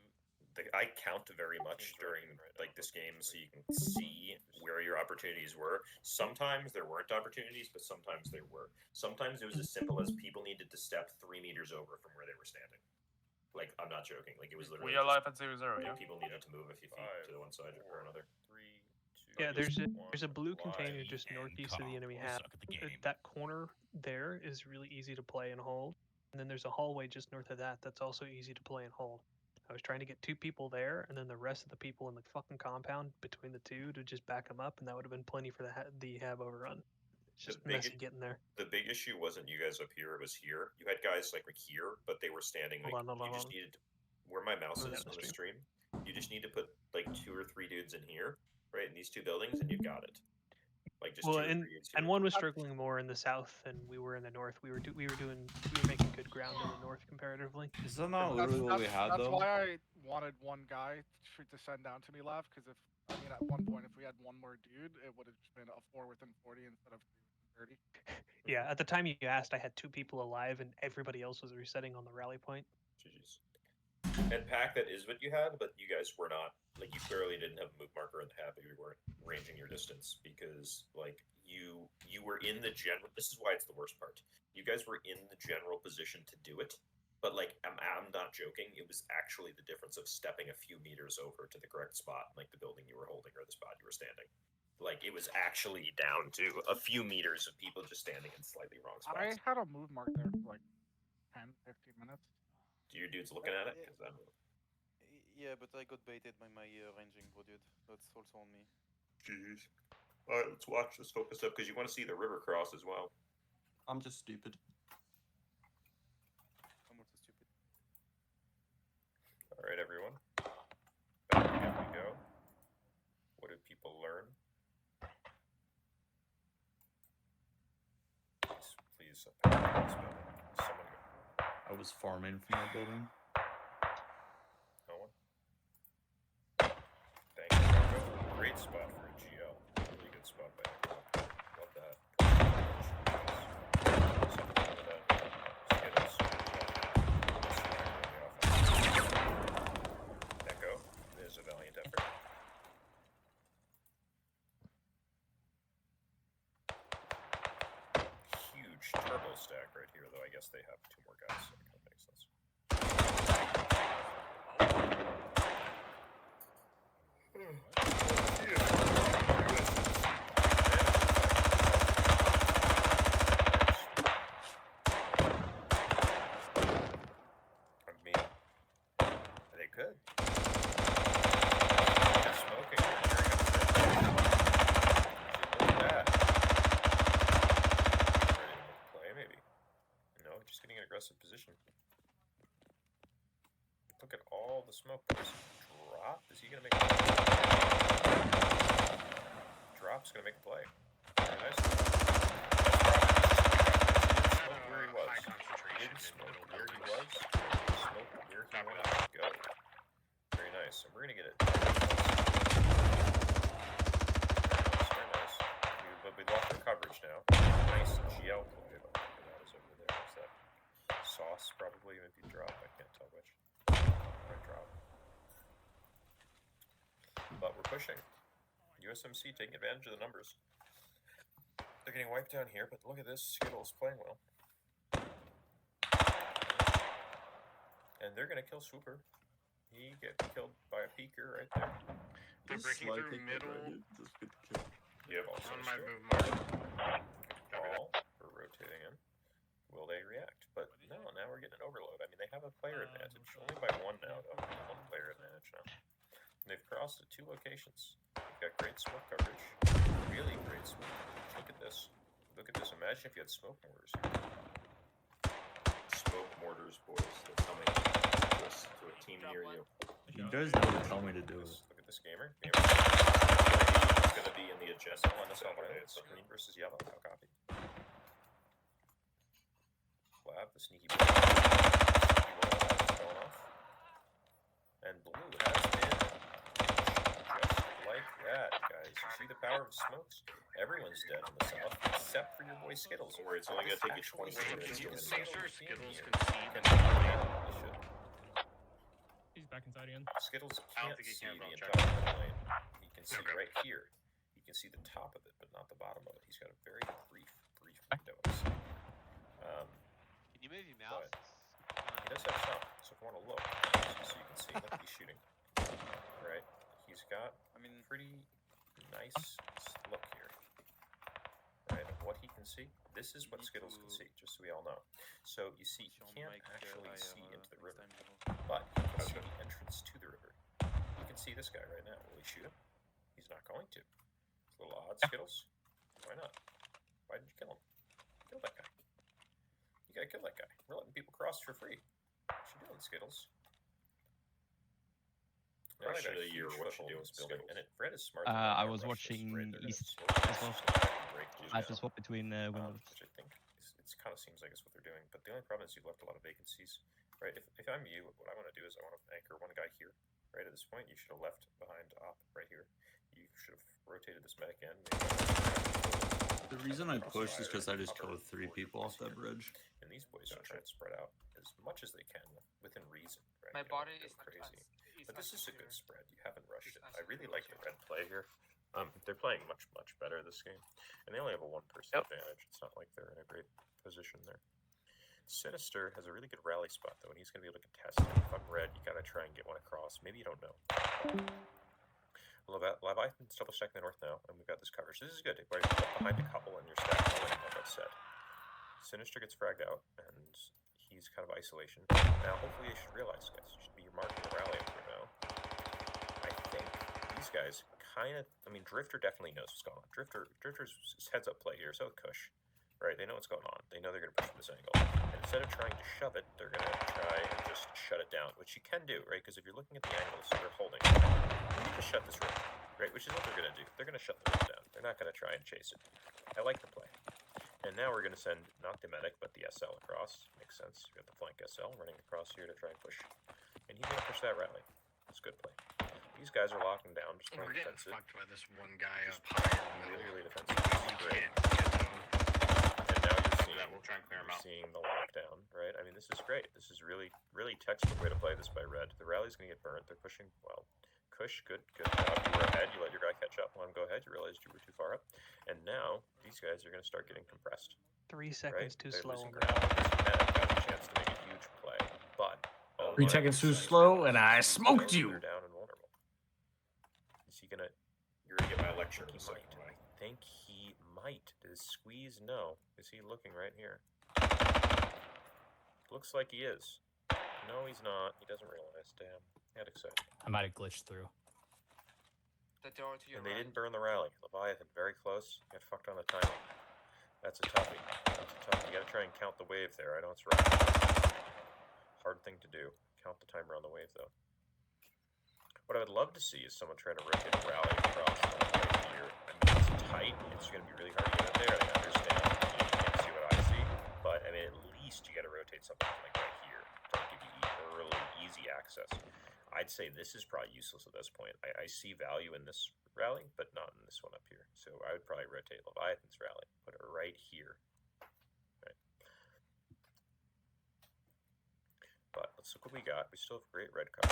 I count very much during like this game, so you can see where your opportunities were. Sometimes there weren't opportunities, but sometimes there were. Sometimes it was as simple as people needed to step 3 meters over from where they were standing. Like, I'm not joking. Like, it was literally.
We are live at 0-0.
Like,
Yeah.
people needed to move a few feet to the one side or another. 3, 2.
Yeah, there's a blue container just northeast of the enemy Hab. That corner there is really easy to play and hold. And then there's a hallway just north of that that's also easy to play and hold. I was trying to get 2 people there, and then the rest of the people in the fucking compound between the two to just back them up, and that would have been plenty for the Hab overrun. It's just messy getting there.
The big issue wasn't you guys up here; it was here. You had guys like here, but they were standing. Like,
Hold on.
Needed to, where my mouse
Oh,
is
yeah,
on the stream. You just need to put like 2 or 3 dudes in here, right, in these 2 buildings, and you got it. Like just 2 or 3 dudes here.
And one was struggling more in the south than we were in the north. We were making good ground in the north comparatively.
Is that not literally what we had
That's
though?
why I wanted one guy to send down to me, Lav, because at one point, if we had one more dude, it would have been a 4 within 40 instead of 3 within 30.
Yeah, at the time you asked, I had 2 people alive, and everybody else was resetting on the rally point.
GG's. And Pack, that is what you had, but you guys were not. Like, you clearly didn't have a move marker in the Hab. You weren't ranging your distance because, like, you were in the general. This is why it's the worst part. You guys were in the general position to do it, but like, I'm not joking. It was actually the difference of stepping a few meters over to the correct spot, like the building you were holding or the spot you were standing. Like, it was actually down to a few meters of people just standing in slightly wrong spots.
I had a move mark there for like 10, 15 minutes.
Do your dudes looking at it?
Yeah, but I got baited by my ranging bro, dude. That's also on me.
Jeez. All right, let's watch this focus up because you want to see the river cross as well.
I'm just stupid.
I'm also stupid.
All right, everyone. Back again we go. What do people learn? Please, someone go.
I was farming from my building.
No one? Thank you, Marco. Great spot for a GL. Really good spot by Echo. Love that. Echo is a valiant effort. Huge turbo stack right here, though I guess they have 2 more guys, so it kind of makes sense. I mean, they could. Just smoking. Look at that. Ready to play, maybe. No, just getting an aggressive position. Look at all the smoke that was dropped. Is he gonna make a play? Drop's gonna make a play. Very nice. Smoke where he was. He did smoke where he was. Smoke where he wanted to go. Very nice. And we're gonna get it. Very nice. But we lost our coverage probably maybe drop. I can't tell which. Might drop. But we're pushing. USMC taking advantage of the numbers. They're getting wiped down here, but look at this. Skittles playing well. And they're going to kill Swooper. He gets killed by a peeker right there.
They're breaking through middle.
Yep.
On my move mark.
Ball. We're rotating in. Will they react? But no, now we're getting an overload. I mean, they have a player advantage. Only by one now, though. One player advantage now. And they've crossed at 2 locations. They've got great smoke coverage. Really great smoke coverage. Look at this. Look at this. Imagine if you had smoke mortars here. Smoke mortars, boys. They're coming to a team near you.
You guys never tell me to do it.
Look at this gamer. It's going to be in the adjacent one. That's it's green versus yellow. I'll copy. Lab, the sneaky boy. Going off. And blue has been just like that, guys. You see the power of smokes? Everyone's dead in the south, except for your boy Skittles. Don't worry, it's only going to take you 20 minutes to
Make sure Skittles can
see.
He's back inside again.
Skittles
I don't
can't
think he
see
can,
the
but I'll
entire lane. He can see right here. He can see the top of it, but not the bottom of it. He's got a very brief window.
Can you move your mouse?
He does have some, so if you want to look, so you can see, look, he's shooting. Right? He's got pretty nice look here. Right? And what he can see, this is what Skittles can see, just so we all know. So you see, he can't actually see into the river, but he can see the entrance to the river. You can see this guy right now. Will he shoot him? He's not going to. It's a little odd, Skittles. Why not? Why did you kill him? Kill that guy. You gotta kill that guy. We're letting people cross for free. What you doing, Skittles? Now I got a huge foothold in this building, and Fred is smart.
I was watching East as well. I have to swap between windows.
Which I think it kind of seems like it's what they're doing. But the only problem is you've left a lot of vacancies, right? If I'm you, what I want to do is I want to anchor one guy here. Right at this point, you should have left behind op right here. You should have rotated this medic in.
The reason I pushed is because I just killed 3 people off that bridge.
And these boys are trying to spread out as much as they can within reason, right?
My body is
crazy. But this is a good spread. You haven't rushed it. I really like the red play here. They're playing much better this game, and they only have a 1-person advantage. It's not like they're in a great position there. Sinister has a really good rally spot though, and he's going to be able to contest it. If I'm red, you got to try and get one across. Maybe you don't know. Leviathan's double stacking the north now, and we've got this coverage. This is good. Right, behind a couple, and you're stacking the lane, like I said. Sinister gets fragged out, and he's kind of isolation. Now, hopefully, you should realize, guys, you should be marking the rally up here now. I think these guys kind of, I mean, Drifter definitely knows what's going on. Drifter's heads up play here, so Kush. Right, they know what's going on. They know they're going to push from this angle. And instead of trying to shove it, they're going to try and just shut it down, which you can do, right? Because if you're looking at the angles they're holding, you need to shut this rim, right? Which is what they're going to do. They're going to shut the rim down. They're not going to try and chase it. I like the play. And now we're going to send not the medic, but the SL across. Makes sense. We've got the flank SL running across here to try and push. And he's going to push that rally. It's good play. These guys are locking down, just playing defensive.
Fucked by this one guy up high in the middle.
Really defensive. This is great. Seeing the lockdown, right? I mean, this is great. This is really textbook way to play this by red. The rally's going to get burnt. They're pushing, well, Kush, good job. You were ahead. You let your guy catch up. Let him go ahead. You realized you were too far up. And now, these guys are going to start getting compressed.
3 seconds too slow.
This medic has a chance to make a huge play, but...
3 seconds too slow, and I smoked you!
They're down and vulnerable. Is he going to...
You're going to get my lecture in a second.
I think he might. Does Squeeze know? Is he looking right here? Looks like he is. No, he's not. He doesn't realize. Damn. Got excited.
I might have glitched through.
And they didn't burn the rally. Leviathan, very close. Got fucked on the timing. That's a toughie. You gotta try and count the wave there. I know it's rough. Hard thing to do. Count the timer on the wave, though. What I would love to see is someone trying to rotate a rally across right here. I mean, it's tight. It's going to be really hard to get in there. I understand. You can't see what I see. But, I mean, at least you got to rotate something like right here. Don't give you early, easy access. I'd say this is probably useless at this point. I see value in this rally, but not in this one up here. So I would probably rotate Leviathan's rally. Put it right here. Right. Let's look what we got. We still have great red cover.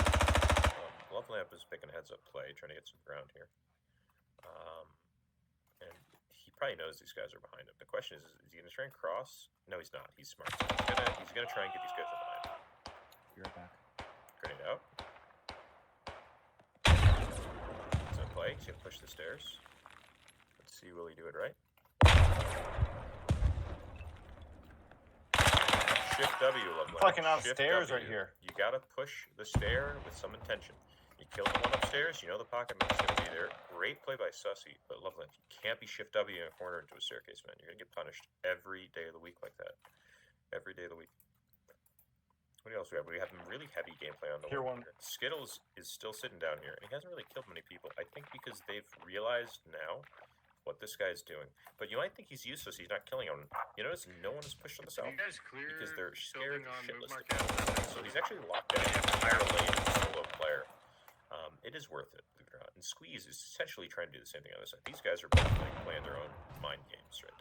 Love Lamp is making a heads-up play, trying to get some ground here. And he probably knows these guys are behind him. The question is he going to try and cross? No, he's not. He's smart. He's gonna try and get these guys from behind him.
You're back.
Grenade out. He's gonna play. He's gonna push the stairs. Let's see, will he do it right? Shift W, Loveland.
Fucking upstairs right here.
You gotta push the stair with some intention. You kill the one upstairs, you know the pocket man's gonna be there. Great play by Sussy, but Loveland, you can't be Shift W in a corner into a staircase, man. You're gonna get punished every day of the week like that. Every day of the week. What else we have? We have some really heavy gameplay on the wall here. Skittles is still sitting down here, and he hasn't really killed many people. I think because they've realized now what this guy's doing. But you might think he's useless, he's not killing him. You notice no one is pushed on the south because they're scared shitless to kill him. So he's actually locked down an entire lane of solo player. It is worth it, believe it or not. And Squeeze is essentially trying to do the same thing on this side. These guys are both playing their own mind games right